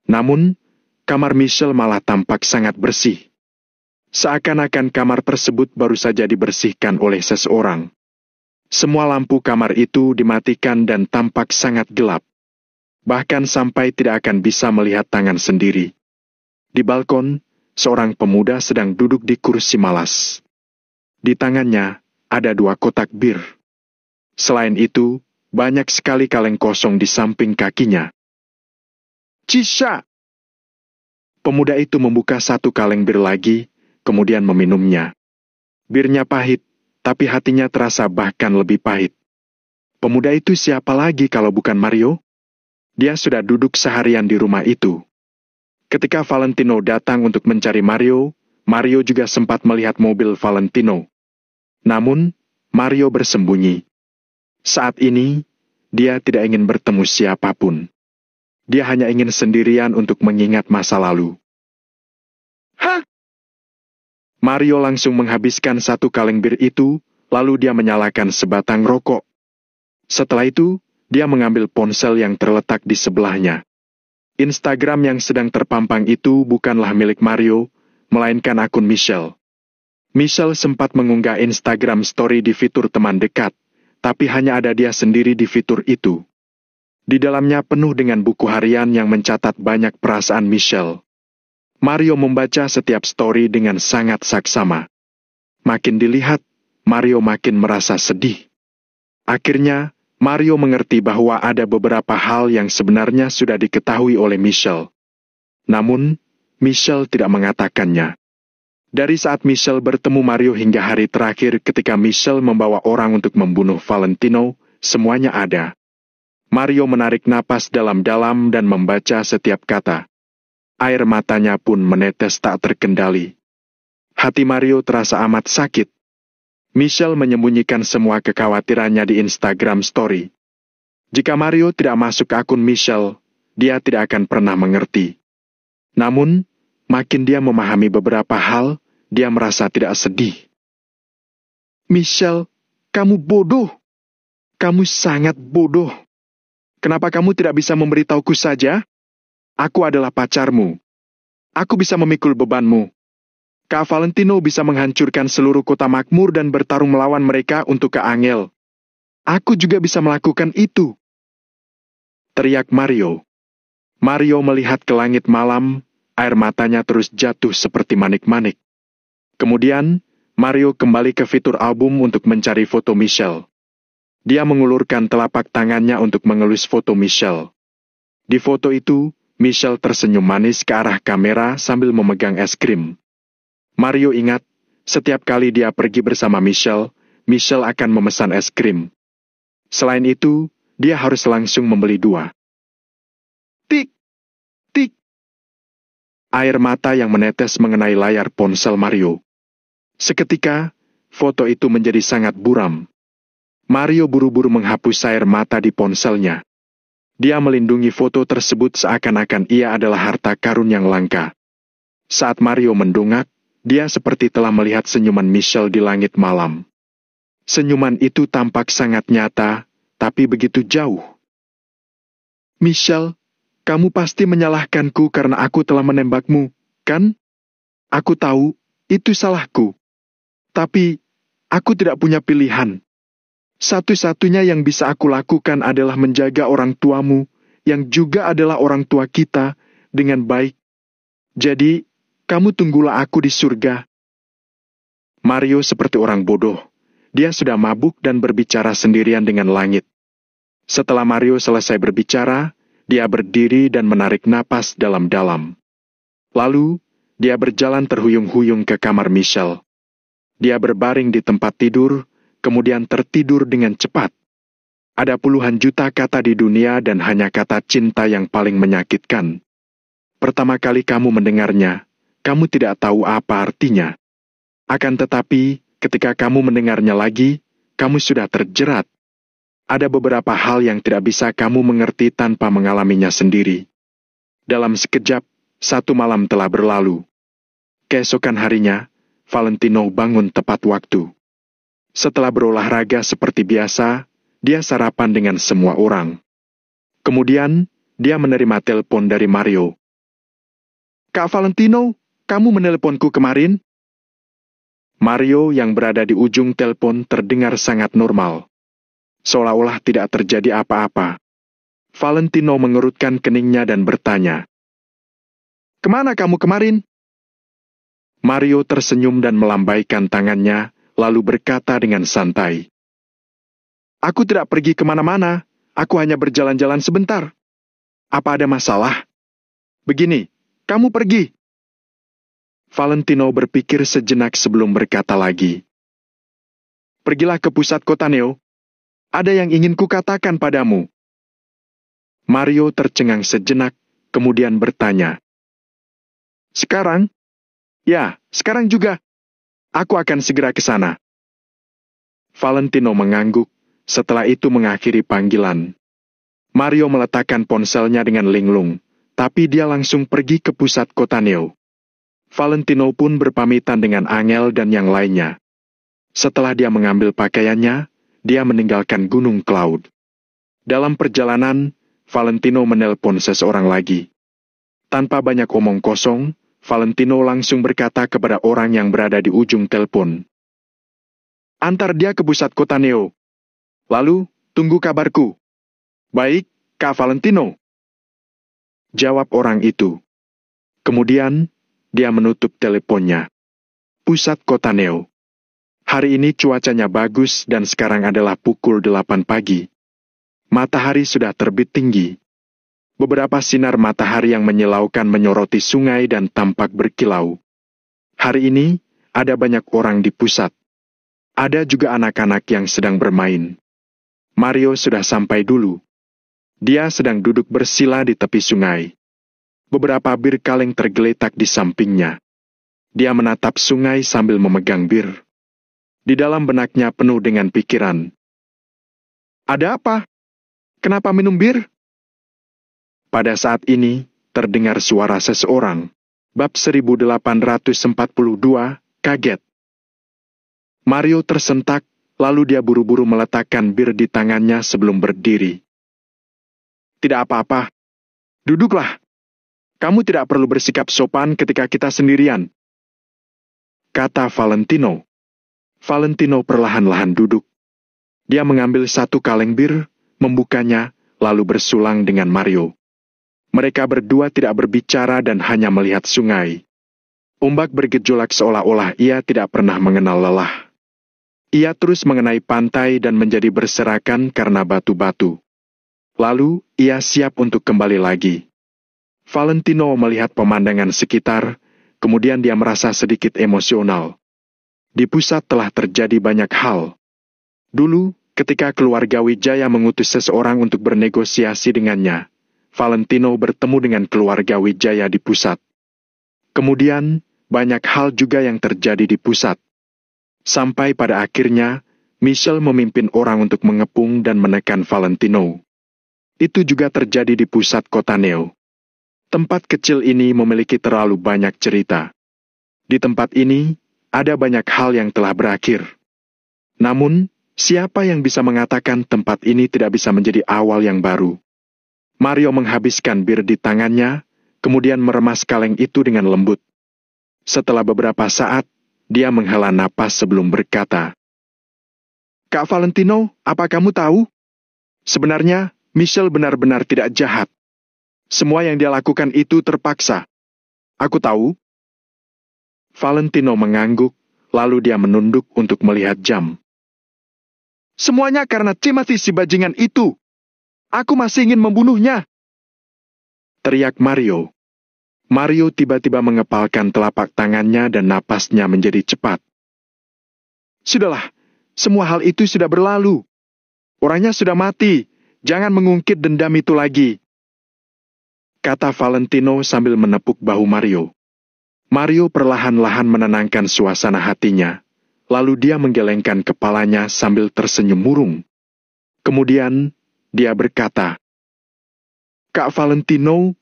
Namun, kamar Michelle malah tampak sangat bersih. Seakan-akan kamar tersebut baru saja dibersihkan oleh seseorang. Semua lampu kamar itu dimatikan dan tampak sangat gelap. Bahkan sampai tidak akan bisa melihat tangan sendiri. Di balkon, seorang pemuda sedang duduk di kursi malas. Di tangannya ada 2 kotak bir. Selain itu, banyak sekali kaleng kosong di samping kakinya. Cisha! Pemuda itu membuka 1 kaleng bir lagi, kemudian meminumnya. Birnya pahit, tapi hatinya terasa bahkan lebih pahit. Pemuda itu siapa lagi kalau bukan Mario? Dia sudah duduk seharian di rumah itu. Ketika Valentino datang untuk mencari Mario, Mario juga sempat melihat mobil Valentino. Namun, Mario bersembunyi. Saat ini, dia tidak ingin bertemu siapapun. Dia hanya ingin sendirian untuk mengingat masa lalu. Hah? Mario langsung menghabiskan 1 kaleng bir itu, lalu dia menyalakan sebatang rokok. Setelah itu, dia mengambil ponsel yang terletak di sebelahnya. Instagram yang sedang terpampang itu bukanlah milik Mario, melainkan akun Michelle. Michelle sempat mengunggah Instagram story di fitur teman dekat, tapi hanya ada dia sendiri di fitur itu. Di dalamnya penuh dengan buku harian yang mencatat banyak perasaan Michelle. Mario membaca setiap story dengan sangat saksama. Makin dilihat, Mario makin merasa sedih. Akhirnya, Mario mengerti bahwa ada beberapa hal yang sebenarnya sudah diketahui oleh Michelle. Namun, Michelle tidak mengatakannya. Dari saat Michelle bertemu Mario hingga hari terakhir ketika Michelle membawa orang untuk membunuh Valentino, semuanya ada. Mario menarik napas dalam-dalam dan membaca setiap kata. Air matanya pun menetes tak terkendali. Hati Mario terasa amat sakit. Michelle menyembunyikan semua kekhawatirannya di Instagram Story. Jika Mario tidak masuk akun Michelle, dia tidak akan pernah mengerti. Namun, makin dia memahami beberapa hal, dia merasa tidak sedih. Michelle, kamu bodoh. Kamu sangat bodoh. Kenapa kamu tidak bisa memberitahuku saja? Aku adalah pacarmu. Aku bisa memikul bebanmu. Kak Valentino bisa menghancurkan seluruh kota makmur dan bertarung melawan mereka untuk Kak Angel. Aku juga bisa melakukan itu. Teriak Mario. Mario melihat ke langit malam, air matanya terus jatuh seperti manik-manik. Kemudian, Mario kembali ke fitur album untuk mencari foto Michelle. Dia mengulurkan telapak tangannya untuk mengelus foto Michelle. Di foto itu, Michelle tersenyum manis ke arah kamera sambil memegang es krim. Mario ingat, setiap kali dia pergi bersama Michelle, Michelle akan memesan es krim. Selain itu, dia harus langsung membeli 2. Tik! Tik! Air mata yang menetes mengenai layar ponsel Mario. Seketika, foto itu menjadi sangat buram. Mario buru-buru menghapus air mata di ponselnya. Dia melindungi foto tersebut seakan-akan ia adalah harta karun yang langka. Saat Mario mendongak, dia seperti telah melihat senyuman Michelle di langit malam. Senyuman itu tampak sangat nyata, tapi begitu jauh. Michelle, kamu pasti menyalahkanku karena aku telah menembakmu, kan? Aku tahu, itu salahku. Tapi, aku tidak punya pilihan. Satu-satunya yang bisa aku lakukan adalah menjaga orang tuamu, yang juga adalah orang tua kita, dengan baik. Jadi, kamu tunggulah aku di surga. Mario seperti orang bodoh. Dia sudah mabuk dan berbicara sendirian dengan langit. Setelah Mario selesai berbicara, dia berdiri dan menarik napas dalam-dalam. Lalu, dia berjalan terhuyung-huyung ke kamar Michelle. Dia berbaring di tempat tidur, kemudian tertidur dengan cepat. Ada puluhan juta kata di dunia dan hanya kata cinta yang paling menyakitkan. Pertama kali kamu mendengarnya, kamu tidak tahu apa artinya. Akan tetapi, ketika kamu mendengarnya lagi, kamu sudah terjerat. Ada beberapa hal yang tidak bisa kamu mengerti tanpa mengalaminya sendiri. Dalam sekejap, satu malam telah berlalu. Keesokan harinya, Valentino bangun tepat waktu. Setelah berolahraga seperti biasa, dia sarapan dengan semua orang. Kemudian, dia menerima telepon dari Mario. "Kak Valentino, kamu menelponku kemarin?" Mario yang berada di ujung telepon terdengar sangat normal. Seolah-olah tidak terjadi apa-apa. Valentino mengerutkan keningnya dan bertanya, "Kemana kamu kemarin?" Mario tersenyum dan melambaikan tangannya, lalu berkata dengan santai, "Aku tidak pergi kemana-mana, aku hanya berjalan-jalan sebentar. Apa ada masalah? Begini, kamu pergi." Valentino berpikir sejenak sebelum berkata lagi, "Pergilah ke pusat kota Neo. Ada yang ingin kukatakan padamu." Mario tercengang sejenak, kemudian bertanya, "Sekarang?" "Ya, sekarang juga. Aku akan segera ke sana." Valentino mengangguk, setelah itu mengakhiri panggilan. Mario meletakkan ponselnya dengan linglung, tapi dia langsung pergi ke pusat kota Neo. Valentino pun berpamitan dengan Angel dan yang lainnya. Setelah dia mengambil pakaiannya, dia meninggalkan Gunung Cloud. Dalam perjalanan, Valentino menelpon seseorang lagi. Tanpa banyak omong kosong, Valentino langsung berkata kepada orang yang berada di ujung telepon, "Antar dia ke pusat kota Neo. Lalu, tunggu kabarku." "Baik, Kak Valentino," jawab orang itu. Kemudian, dia menutup teleponnya. Pusat kota Neo. Hari ini cuacanya bagus dan sekarang adalah pukul 8 pagi. Matahari sudah terbit tinggi. Beberapa sinar matahari yang menyilaukan menyoroti sungai dan tampak berkilau. Hari ini, ada banyak orang di pusat. Ada juga anak-anak yang sedang bermain. Mario sudah sampai dulu. Dia sedang duduk bersila di tepi sungai. Beberapa bir kaleng tergeletak di sampingnya. Dia menatap sungai sambil memegang bir. Di dalam benaknya penuh dengan pikiran. "Ada apa? Kenapa minum bir?" Pada saat ini, terdengar suara seseorang. Bab 1842, kaget. Mario tersentak, lalu dia buru-buru meletakkan bir di tangannya sebelum berdiri. "Tidak apa-apa. Duduklah. Kamu tidak perlu bersikap sopan ketika kita sendirian," kata Valentino. Valentino perlahan-lahan duduk. Dia mengambil satu kaleng bir, membukanya, lalu bersulang dengan Mario. Mereka berdua tidak berbicara dan hanya melihat sungai. Ombak bergejolak seolah-olah ia tidak pernah mengenal lelah. Ia terus mengenai pantai dan menjadi berserakan karena batu-batu. Lalu, ia siap untuk kembali lagi. Valentino melihat pemandangan sekitar, kemudian dia merasa sedikit emosional. Di pusat telah terjadi banyak hal. Dulu, ketika keluarga Wijaya mengutus seseorang untuk bernegosiasi dengannya, Valentino bertemu dengan keluarga Wijaya di pusat. Kemudian, banyak hal juga yang terjadi di pusat. Sampai pada akhirnya, Michelle memimpin orang untuk mengepung dan menekan Valentino. Itu juga terjadi di pusat kota Neo. Tempat kecil ini memiliki terlalu banyak cerita. Di tempat ini, ada banyak hal yang telah berakhir. Namun, siapa yang bisa mengatakan tempat ini tidak bisa menjadi awal yang baru? Mario menghabiskan bir di tangannya, kemudian meremas kaleng itu dengan lembut. Setelah beberapa saat, dia menghela napas sebelum berkata, "Kak Valentino, apa kamu tahu? Sebenarnya, Michelle benar-benar tidak jahat. Semua yang dia lakukan itu terpaksa. Aku tahu." Valentino mengangguk, lalu dia menunduk untuk melihat jam. "Semuanya karena Timothy si bajingan itu. Aku masih ingin membunuhnya!" teriak Mario. Mario tiba-tiba mengepalkan telapak tangannya dan napasnya menjadi cepat. "Sudahlah, semua hal itu sudah berlalu. Orangnya sudah mati, jangan mengungkit dendam itu lagi," kata Valentino sambil menepuk bahu Mario. Mario perlahan-lahan menenangkan suasana hatinya, lalu dia menggelengkan kepalanya sambil tersenyum murung. Kemudian, dia berkata, "Kak Valentino,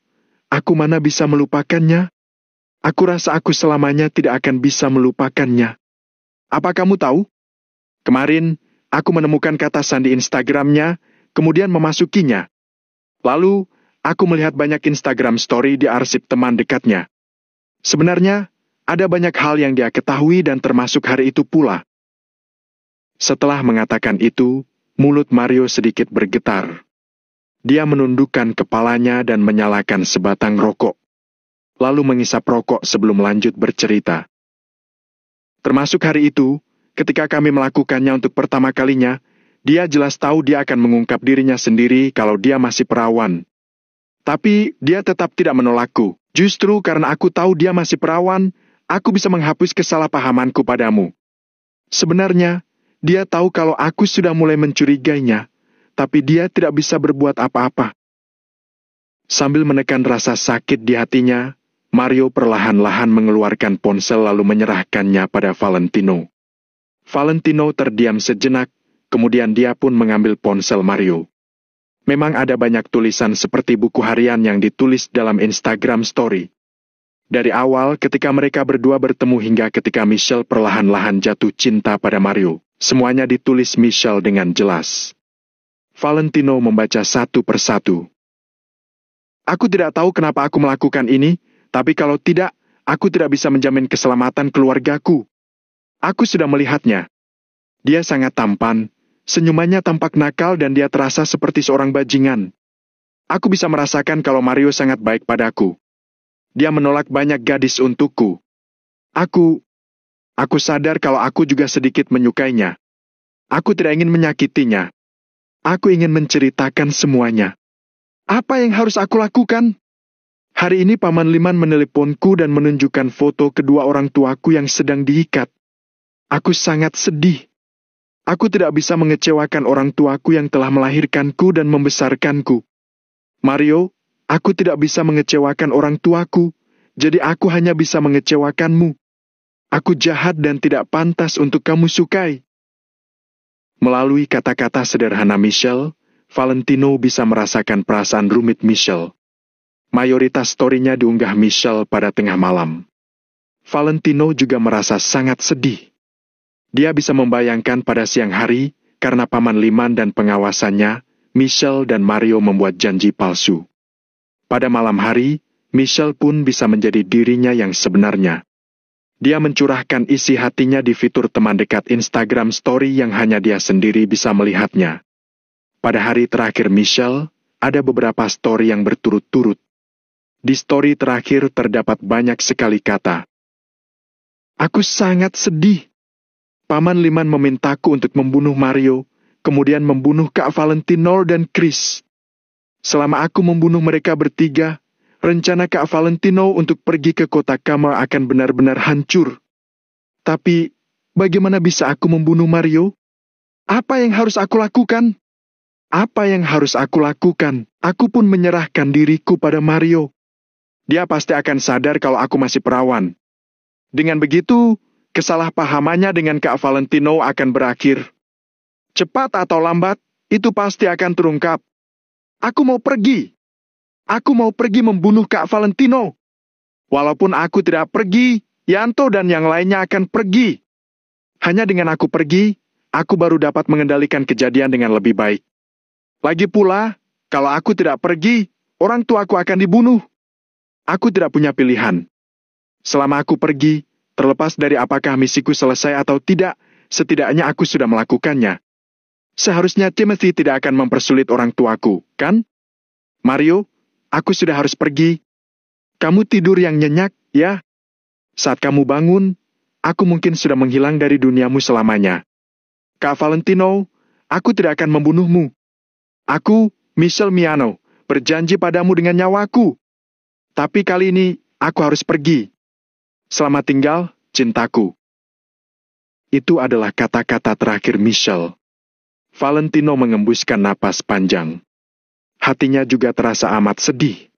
aku mana bisa melupakannya? Aku rasa aku selamanya tidak akan bisa melupakannya. Apa kamu tahu? Kemarin, aku menemukan kata sandi Instagramnya, kemudian memasukinya. Lalu, aku melihat banyak Instagram story di arsip teman dekatnya. Sebenarnya, ada banyak hal yang dia ketahui dan termasuk hari itu pula." Setelah mengatakan itu, mulut Mario sedikit bergetar. Dia menundukkan kepalanya dan menyalakan sebatang rokok, lalu mengisap rokok sebelum lanjut bercerita. "Termasuk hari itu, ketika kami melakukannya untuk pertama kalinya, dia jelas tahu dia akan mengungkap dirinya sendiri kalau dia masih perawan. Tapi dia tetap tidak menolakku. Justru karena aku tahu dia masih perawan, aku bisa menghapus kesalahpahamanku padamu. Sebenarnya, dia tahu kalau aku sudah mulai mencurigainya, tapi dia tidak bisa berbuat apa-apa." Sambil menekan rasa sakit di hatinya, Mario perlahan-lahan mengeluarkan ponsel lalu menyerahkannya pada Valentino. Valentino terdiam sejenak, kemudian dia pun mengambil ponsel Mario. Memang ada banyak tulisan seperti buku harian yang ditulis dalam Instagram Story. Dari awal ketika mereka berdua bertemu hingga ketika Michelle perlahan-lahan jatuh cinta pada Mario, semuanya ditulis Michelle dengan jelas. Valentino membaca satu persatu. "Aku tidak tahu kenapa aku melakukan ini, tapi kalau tidak, aku tidak bisa menjamin keselamatan keluargaku. Aku sudah melihatnya. Dia sangat tampan, senyumannya tampak nakal dan dia terasa seperti seorang bajingan. Aku bisa merasakan kalau Mario sangat baik padaku. Dia menolak banyak gadis untukku. Aku sadar kalau aku juga sedikit menyukainya. Aku tidak ingin menyakitinya. Aku ingin menceritakan semuanya. Apa yang harus aku lakukan? Hari ini Paman Liman meneleponku dan menunjukkan foto kedua orang tuaku yang sedang diikat. Aku sangat sedih. Aku tidak bisa mengecewakan orang tuaku yang telah melahirkanku dan membesarkanku. Mario, aku tidak bisa mengecewakan orang tuaku, jadi aku hanya bisa mengecewakanmu. Aku jahat dan tidak pantas untuk kamu sukai." Melalui kata-kata sederhana Michelle, Valentino bisa merasakan perasaan rumit Michelle. Mayoritas story-nya diunggah Michelle pada tengah malam. Valentino juga merasa sangat sedih. Dia bisa membayangkan pada siang hari, karena Paman Liman dan pengawasannya, Michelle dan Mario membuat janji palsu. Pada malam hari, Michelle pun bisa menjadi dirinya yang sebenarnya. Dia mencurahkan isi hatinya di fitur teman dekat Instagram Story yang hanya dia sendiri bisa melihatnya. Pada hari terakhir Michelle, ada beberapa story yang berturut-turut. Di story terakhir terdapat banyak sekali kata. "Aku sangat sedih. Paman Liman memintaku untuk membunuh Mario, kemudian membunuh Kak Valentino dan Chris. Selama aku membunuh mereka bertiga, rencana Kak Valentino untuk pergi ke kota Kama akan benar-benar hancur. Tapi, bagaimana bisa aku membunuh Mario? Apa yang harus aku lakukan? Apa yang harus aku lakukan? Aku pun menyerahkan diriku pada Mario. Dia pasti akan sadar kalau aku masih perawan. Dengan begitu, kesalahpahamannya dengan Kak Valentino akan berakhir. Cepat atau lambat, itu pasti akan terungkap. Aku mau pergi. Aku mau pergi membunuh Kak Valentino. Walaupun aku tidak pergi, Yanto dan yang lainnya akan pergi. Hanya dengan aku pergi, aku baru dapat mengendalikan kejadian dengan lebih baik. Lagi pula, kalau aku tidak pergi, orang tuaku akan dibunuh. Aku tidak punya pilihan. Selama aku pergi, terlepas dari apakah misiku selesai atau tidak, setidaknya aku sudah melakukannya. Seharusnya Timothy tidak akan mempersulit orang tuaku, kan? Mario, aku sudah harus pergi. Kamu tidur yang nyenyak, ya? Saat kamu bangun, aku mungkin sudah menghilang dari duniamu selamanya. Kak Valentino, aku tidak akan membunuhmu. Aku, Michelle Miano, berjanji padamu dengan nyawaku. Tapi kali ini, aku harus pergi. Selamat tinggal, cintaku." Itu adalah kata-kata terakhir Michelle. Valentino mengembuskan napas panjang. Hatinya juga terasa amat sedih.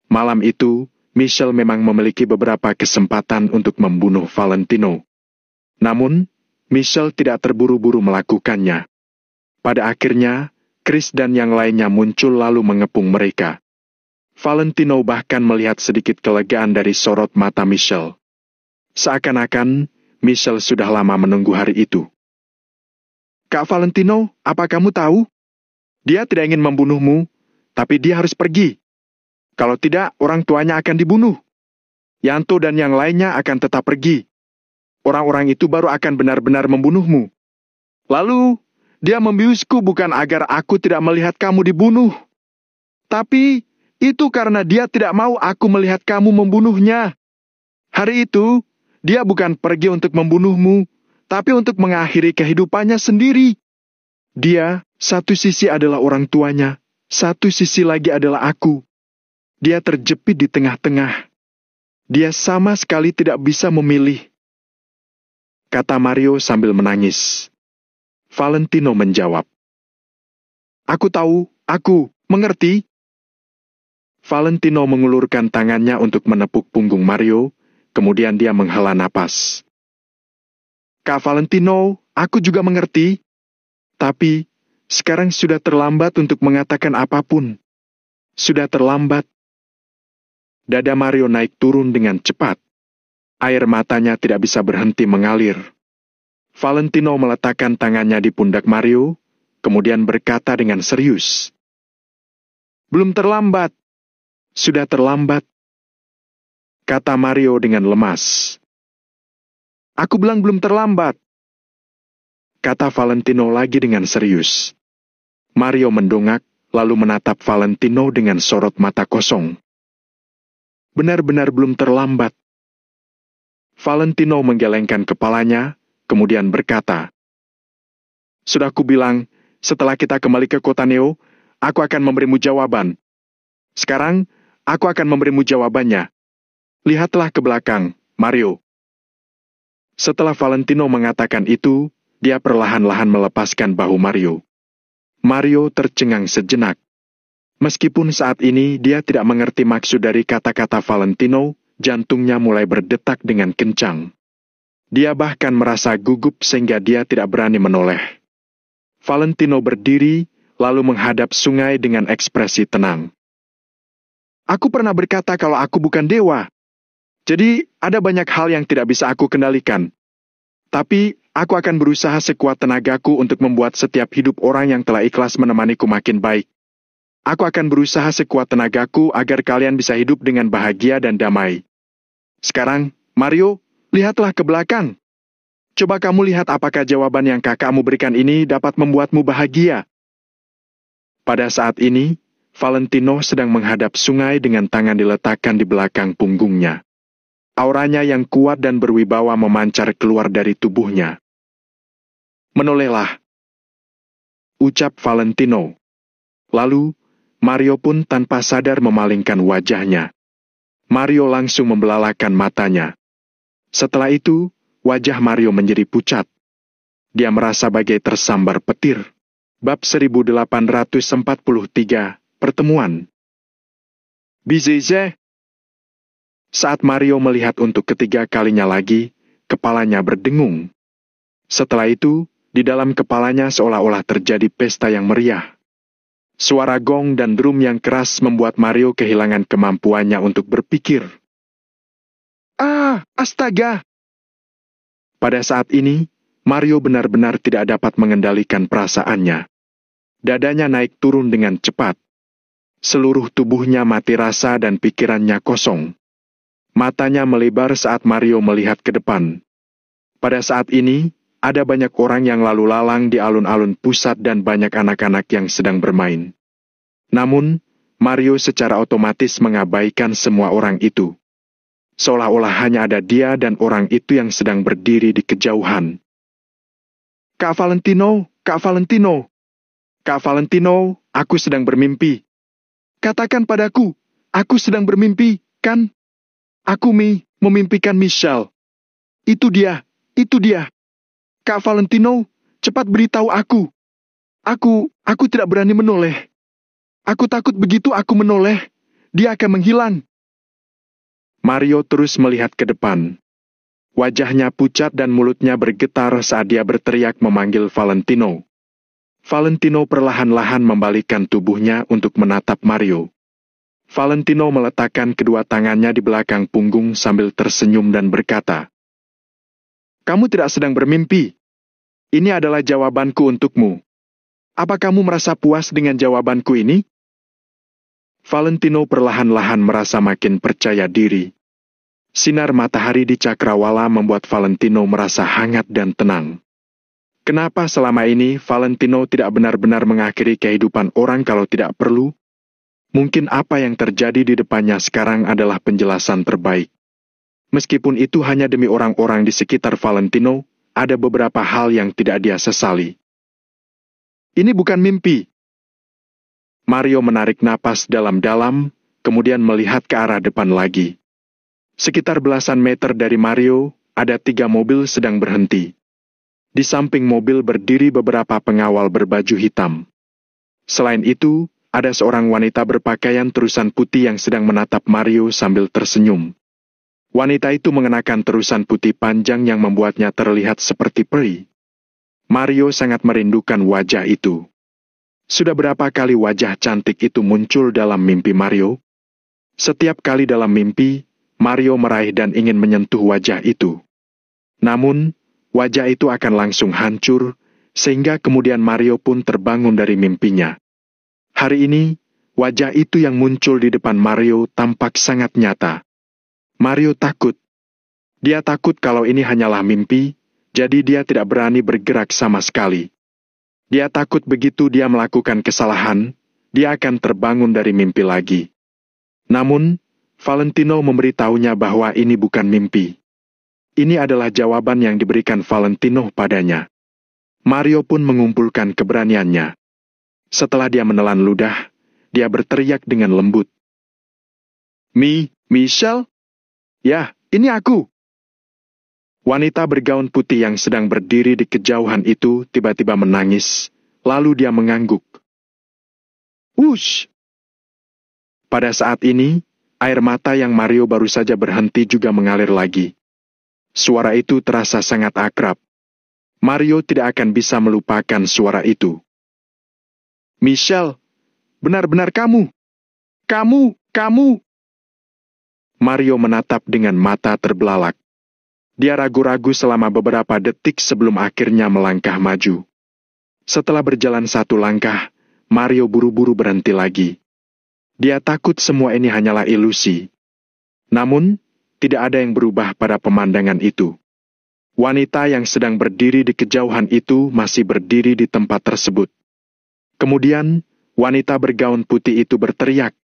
Malam itu, Michelle memang memiliki beberapa kesempatan untuk membunuh Valentino. Namun, Michelle tidak terburu-buru melakukannya. Pada akhirnya, Chris dan yang lainnya muncul lalu mengepung mereka. Valentino bahkan melihat sedikit kelegaan dari sorot mata Michelle. Seakan-akan, Michelle sudah lama menunggu hari itu. "Kak Valentino, apa kamu tahu? Dia tidak ingin membunuhmu, tapi dia harus pergi. Kalau tidak, orang tuanya akan dibunuh. Yanto dan yang lainnya akan tetap pergi. Orang-orang itu baru akan benar-benar membunuhmu. Lalu, dia membiusku bukan agar aku tidak melihat kamu dibunuh. Tapi, itu karena dia tidak mau aku melihat kamu membunuhnya. Hari itu, dia bukan pergi untuk membunuhmu, tapi untuk mengakhiri kehidupannya sendiri. Dia, satu sisi adalah orang tuanya, satu sisi lagi adalah aku. Dia terjepit di tengah-tengah. Dia sama sekali tidak bisa memilih," kata Mario sambil menangis. Valentino menjawab, "Aku tahu, aku mengerti." Valentino mengulurkan tangannya untuk menepuk punggung Mario, kemudian dia menghela napas. "Kak Valentino, aku juga mengerti. Tapi, sekarang sudah terlambat untuk mengatakan apapun. Sudah terlambat." Dada Mario naik turun dengan cepat. Air matanya tidak bisa berhenti mengalir. Valentino meletakkan tangannya di pundak Mario, kemudian berkata dengan serius, "Belum terlambat. Sudah terlambat," kata Mario dengan lemas. "Aku bilang belum terlambat," kata Valentino lagi dengan serius. Mario mendongak, lalu menatap Valentino dengan sorot mata kosong. "Benar-benar belum terlambat." Valentino menggelengkan kepalanya, kemudian berkata, "Sudah kubilang, setelah kita kembali ke kota Neo, aku akan memberimu jawaban. Sekarang, aku akan memberimu jawabannya. Lihatlah ke belakang, Mario." Setelah Valentino mengatakan itu, dia perlahan-lahan melepaskan bahu Mario. Mario tercengang sejenak. Meskipun saat ini dia tidak mengerti maksud dari kata-kata Valentino, jantungnya mulai berdetak dengan kencang. Dia bahkan merasa gugup sehingga dia tidak berani menoleh. Valentino berdiri, lalu menghadap sungai dengan ekspresi tenang. "Aku pernah berkata kalau aku bukan dewa. Jadi, ada banyak hal yang tidak bisa aku kendalikan. Tapi, aku akan berusaha sekuat tenagaku untuk membuat setiap hidup orang yang telah ikhlas menemaniku makin baik. Aku akan berusaha sekuat tenagaku agar kalian bisa hidup dengan bahagia dan damai. Sekarang, Mario, lihatlah ke belakang. Coba kamu lihat apakah jawaban yang kakakmu berikan ini dapat membuatmu bahagia." Pada saat ini, Valentino sedang menghadap sungai dengan tangan diletakkan di belakang punggungnya. Auranya yang kuat dan berwibawa memancar keluar dari tubuhnya. "Menolehlah," ucap Valentino. Lalu, Mario pun tanpa sadar memalingkan wajahnya. Mario langsung membelalakan matanya. Setelah itu, wajah Mario menjadi pucat. Dia merasa bagai tersambar petir. Bab 1843, Pertemuan. "Bizize." Saat Mario melihat untuk ketiga kalinya lagi, kepalanya berdengung. Setelah itu, di dalam kepalanya seolah-olah terjadi pesta yang meriah. Suara gong dan drum yang keras membuat Mario kehilangan kemampuannya untuk berpikir. Astaga! Pada saat ini, Mario benar-benar tidak dapat mengendalikan perasaannya. Dadanya naik turun dengan cepat. Seluruh tubuhnya mati rasa dan pikirannya kosong. Matanya melebar saat Mario melihat ke depan. Pada saat ini, ada banyak orang yang lalu lalang di alun-alun pusat dan banyak anak-anak yang sedang bermain. Namun, Mario secara otomatis mengabaikan semua orang itu. Seolah-olah hanya ada dia dan orang itu yang sedang berdiri di kejauhan. "Kak Valentino, Kak Valentino. Kak Valentino, aku sedang bermimpi. Katakan padaku, aku sedang bermimpi, kan? Aku memimpikan Michelle. Itu dia, itu dia. Kak Valentino, cepat beritahu aku. Aku tidak berani menoleh. Aku takut begitu aku menoleh, dia akan menghilang." Mario terus melihat ke depan. Wajahnya pucat dan mulutnya bergetar saat dia berteriak memanggil Valentino. Valentino perlahan-lahan membalikkan tubuhnya untuk menatap Mario. Valentino meletakkan kedua tangannya di belakang punggung sambil tersenyum dan berkata, "Kamu tidak sedang bermimpi. Ini adalah jawabanku untukmu. Apa kamu merasa puas dengan jawabanku ini?" Valentino perlahan-lahan merasa makin percaya diri. Sinar matahari di cakrawala membuat Valentino merasa hangat dan tenang. Kenapa selama ini Valentino tidak benar-benar mengakhiri kehidupan orang kalau tidak perlu? Mungkin apa yang terjadi di depannya sekarang adalah penjelasan terbaik. Meskipun itu hanya demi orang-orang di sekitar Valentino, ada beberapa hal yang tidak dia sesali. Ini bukan mimpi. Mario menarik napas dalam-dalam, kemudian melihat ke arah depan lagi. Sekitar belasan meter dari Mario, ada 3 mobil sedang berhenti. Di samping mobil berdiri beberapa pengawal berbaju hitam. Selain itu, ada seorang wanita berpakaian terusan putih yang sedang menatap Mario sambil tersenyum. Wanita itu mengenakan terusan putih panjang yang membuatnya terlihat seperti peri. Mario sangat merindukan wajah itu. Sudah berapa kali wajah cantik itu muncul dalam mimpi Mario? Setiap kali dalam mimpi, Mario meraih dan ingin menyentuh wajah itu. Namun, wajah itu akan langsung hancur, sehingga kemudian Mario pun terbangun dari mimpinya. Hari ini, wajah itu yang muncul di depan Mario tampak sangat nyata. Mario takut. Dia takut kalau ini hanyalah mimpi, jadi dia tidak berani bergerak sama sekali. Dia takut begitu dia melakukan kesalahan, dia akan terbangun dari mimpi lagi. Namun, Valentino memberitahunya bahwa ini bukan mimpi. Ini adalah jawaban yang diberikan Valentino padanya. Mario pun mengumpulkan keberaniannya. Setelah dia menelan ludah, dia berteriak dengan lembut. Michelle? Ya, ini aku." Wanita bergaun putih yang sedang berdiri di kejauhan itu tiba-tiba menangis, lalu dia mengangguk. "Wush!" Pada saat ini, air mata yang Mario baru saja berhenti juga mengalir lagi. Suara itu terasa sangat akrab. Mario tidak akan bisa melupakan suara itu. "Michelle, benar-benar kamu. Kamu. Mario menatap dengan mata terbelalak. Dia ragu-ragu selama beberapa detik sebelum akhirnya melangkah maju. Setelah berjalan 1 langkah, Mario buru-buru berhenti lagi. Dia takut semua ini hanyalah ilusi. Namun, tidak ada yang berubah pada pemandangan itu. Wanita yang sedang berdiri di kejauhan itu masih berdiri di tempat tersebut. Kemudian, wanita bergaun putih itu berteriak,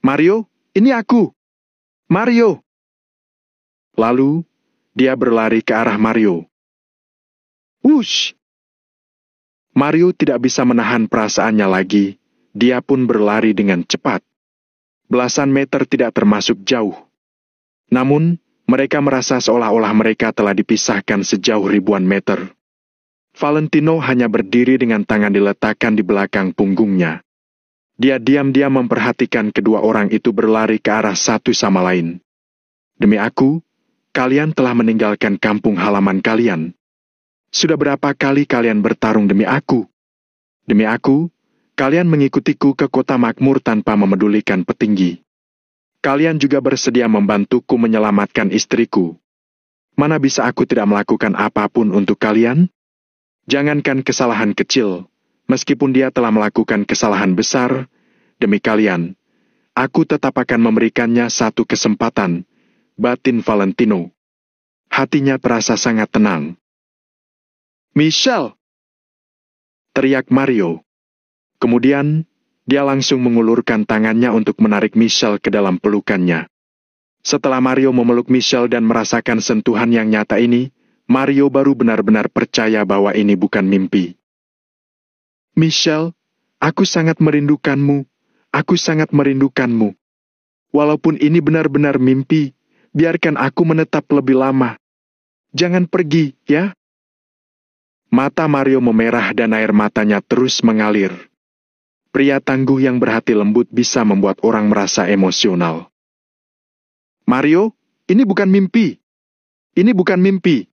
"Mario, ini aku! Mario!" Lalu, dia berlari ke arah Mario. Wush! Mario tidak bisa menahan perasaannya lagi. Dia pun berlari dengan cepat. Belasan meter tidak termasuk jauh. Namun, mereka merasa seolah-olah mereka telah dipisahkan sejauh ribuan meter. Valentino hanya berdiri dengan tangan diletakkan di belakang punggungnya. Dia diam-diam memperhatikan kedua orang itu berlari ke arah satu sama lain. "Demi aku, kalian telah meninggalkan kampung halaman kalian. Sudah berapa kali kalian bertarung demi aku? Demi aku, kalian mengikutiku ke kota makmur tanpa memedulikan petinggi. Kalian juga bersedia membantuku menyelamatkan istriku. Mana bisa aku tidak melakukan apapun untuk kalian? Jangankan kesalahan kecil, meskipun dia telah melakukan kesalahan besar, demi kalian, aku tetap akan memberikannya satu kesempatan," batin Valentino. Hatinya terasa sangat tenang. "Michelle!" teriak Mario. Kemudian, dia langsung mengulurkan tangannya untuk menarik Michelle ke dalam pelukannya. Setelah Mario memeluk Michelle dan merasakan sentuhan yang nyata ini, Mario baru benar-benar percaya bahwa ini bukan mimpi. "Michelle, aku sangat merindukanmu. Aku sangat merindukanmu. Walaupun ini benar-benar mimpi, biarkan aku menetap lebih lama. Jangan pergi, ya?" Mata Mario memerah dan air matanya terus mengalir. Pria tangguh yang berhati lembut bisa membuat orang merasa emosional. Mario, ini bukan mimpi. Ini bukan mimpi.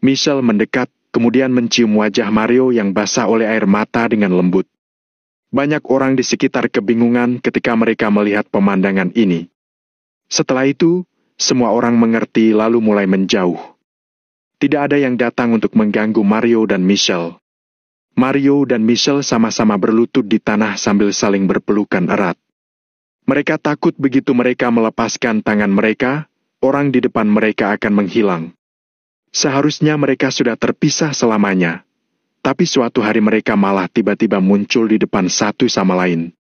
Michelle mendekat, kemudian mencium wajah Mario yang basah oleh air mata dengan lembut. Banyak orang di sekitar kebingungan ketika mereka melihat pemandangan ini. Setelah itu, semua orang mengerti lalu mulai menjauh. Tidak ada yang datang untuk mengganggu Mario dan Michelle. Mario dan Michelle sama-sama berlutut di tanah sambil saling berpelukan erat. Mereka takut begitu mereka melepaskan tangan mereka, orang di depan mereka akan menghilang. Seharusnya mereka sudah terpisah selamanya. Tapi suatu hari mereka malah tiba-tiba muncul di depan satu sama lain.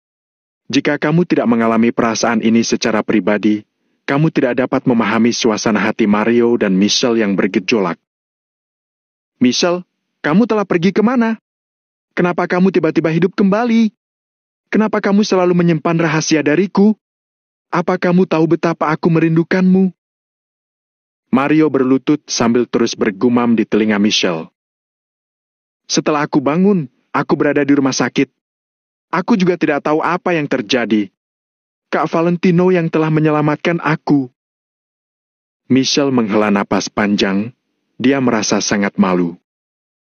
Jika kamu tidak mengalami perasaan ini secara pribadi, kamu tidak dapat memahami suasana hati Mario dan Michelle yang bergejolak. Michelle, kamu telah pergi kemana? Kenapa kamu tiba-tiba hidup kembali? Kenapa kamu selalu menyimpan rahasia dariku? Apa kamu tahu betapa aku merindukanmu? Mario berlutut sambil terus bergumam di telinga Michelle. Setelah aku bangun, aku berada di rumah sakit. Aku juga tidak tahu apa yang terjadi. Kak Valentino yang telah menyelamatkan aku. Michelle menghela napas panjang. Dia merasa sangat malu.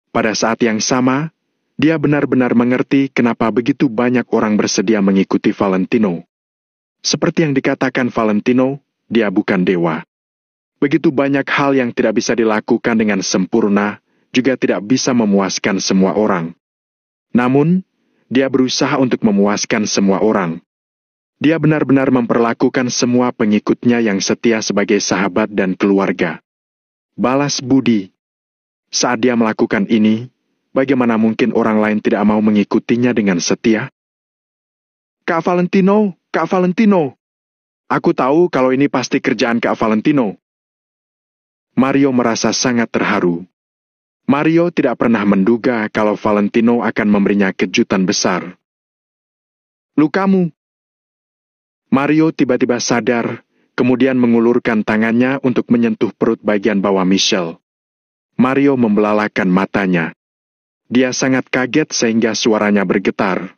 Pada saat yang sama, dia benar-benar mengerti kenapa begitu banyak orang bersedia mengikuti Valentino. Seperti yang dikatakan Valentino, dia bukan dewa. Begitu banyak hal yang tidak bisa dilakukan dengan sempurna, juga tidak bisa memuaskan semua orang. Namun, dia berusaha untuk memuaskan semua orang. Dia benar-benar memperlakukan semua pengikutnya yang setia sebagai sahabat dan keluarga. Balas budi. Saat dia melakukan ini, bagaimana mungkin orang lain tidak mau mengikutinya dengan setia? Kak Valentino, Kak Valentino. Aku tahu kalau ini pasti kerjaan Kak Valentino. Mario merasa sangat terharu. Mario tidak pernah menduga kalau Valentino akan memberinya kejutan besar. Lukamu. Mario tiba-tiba sadar, kemudian mengulurkan tangannya untuk menyentuh perut bagian bawah Michelle. Mario membelalakan matanya. Dia sangat kaget sehingga suaranya bergetar.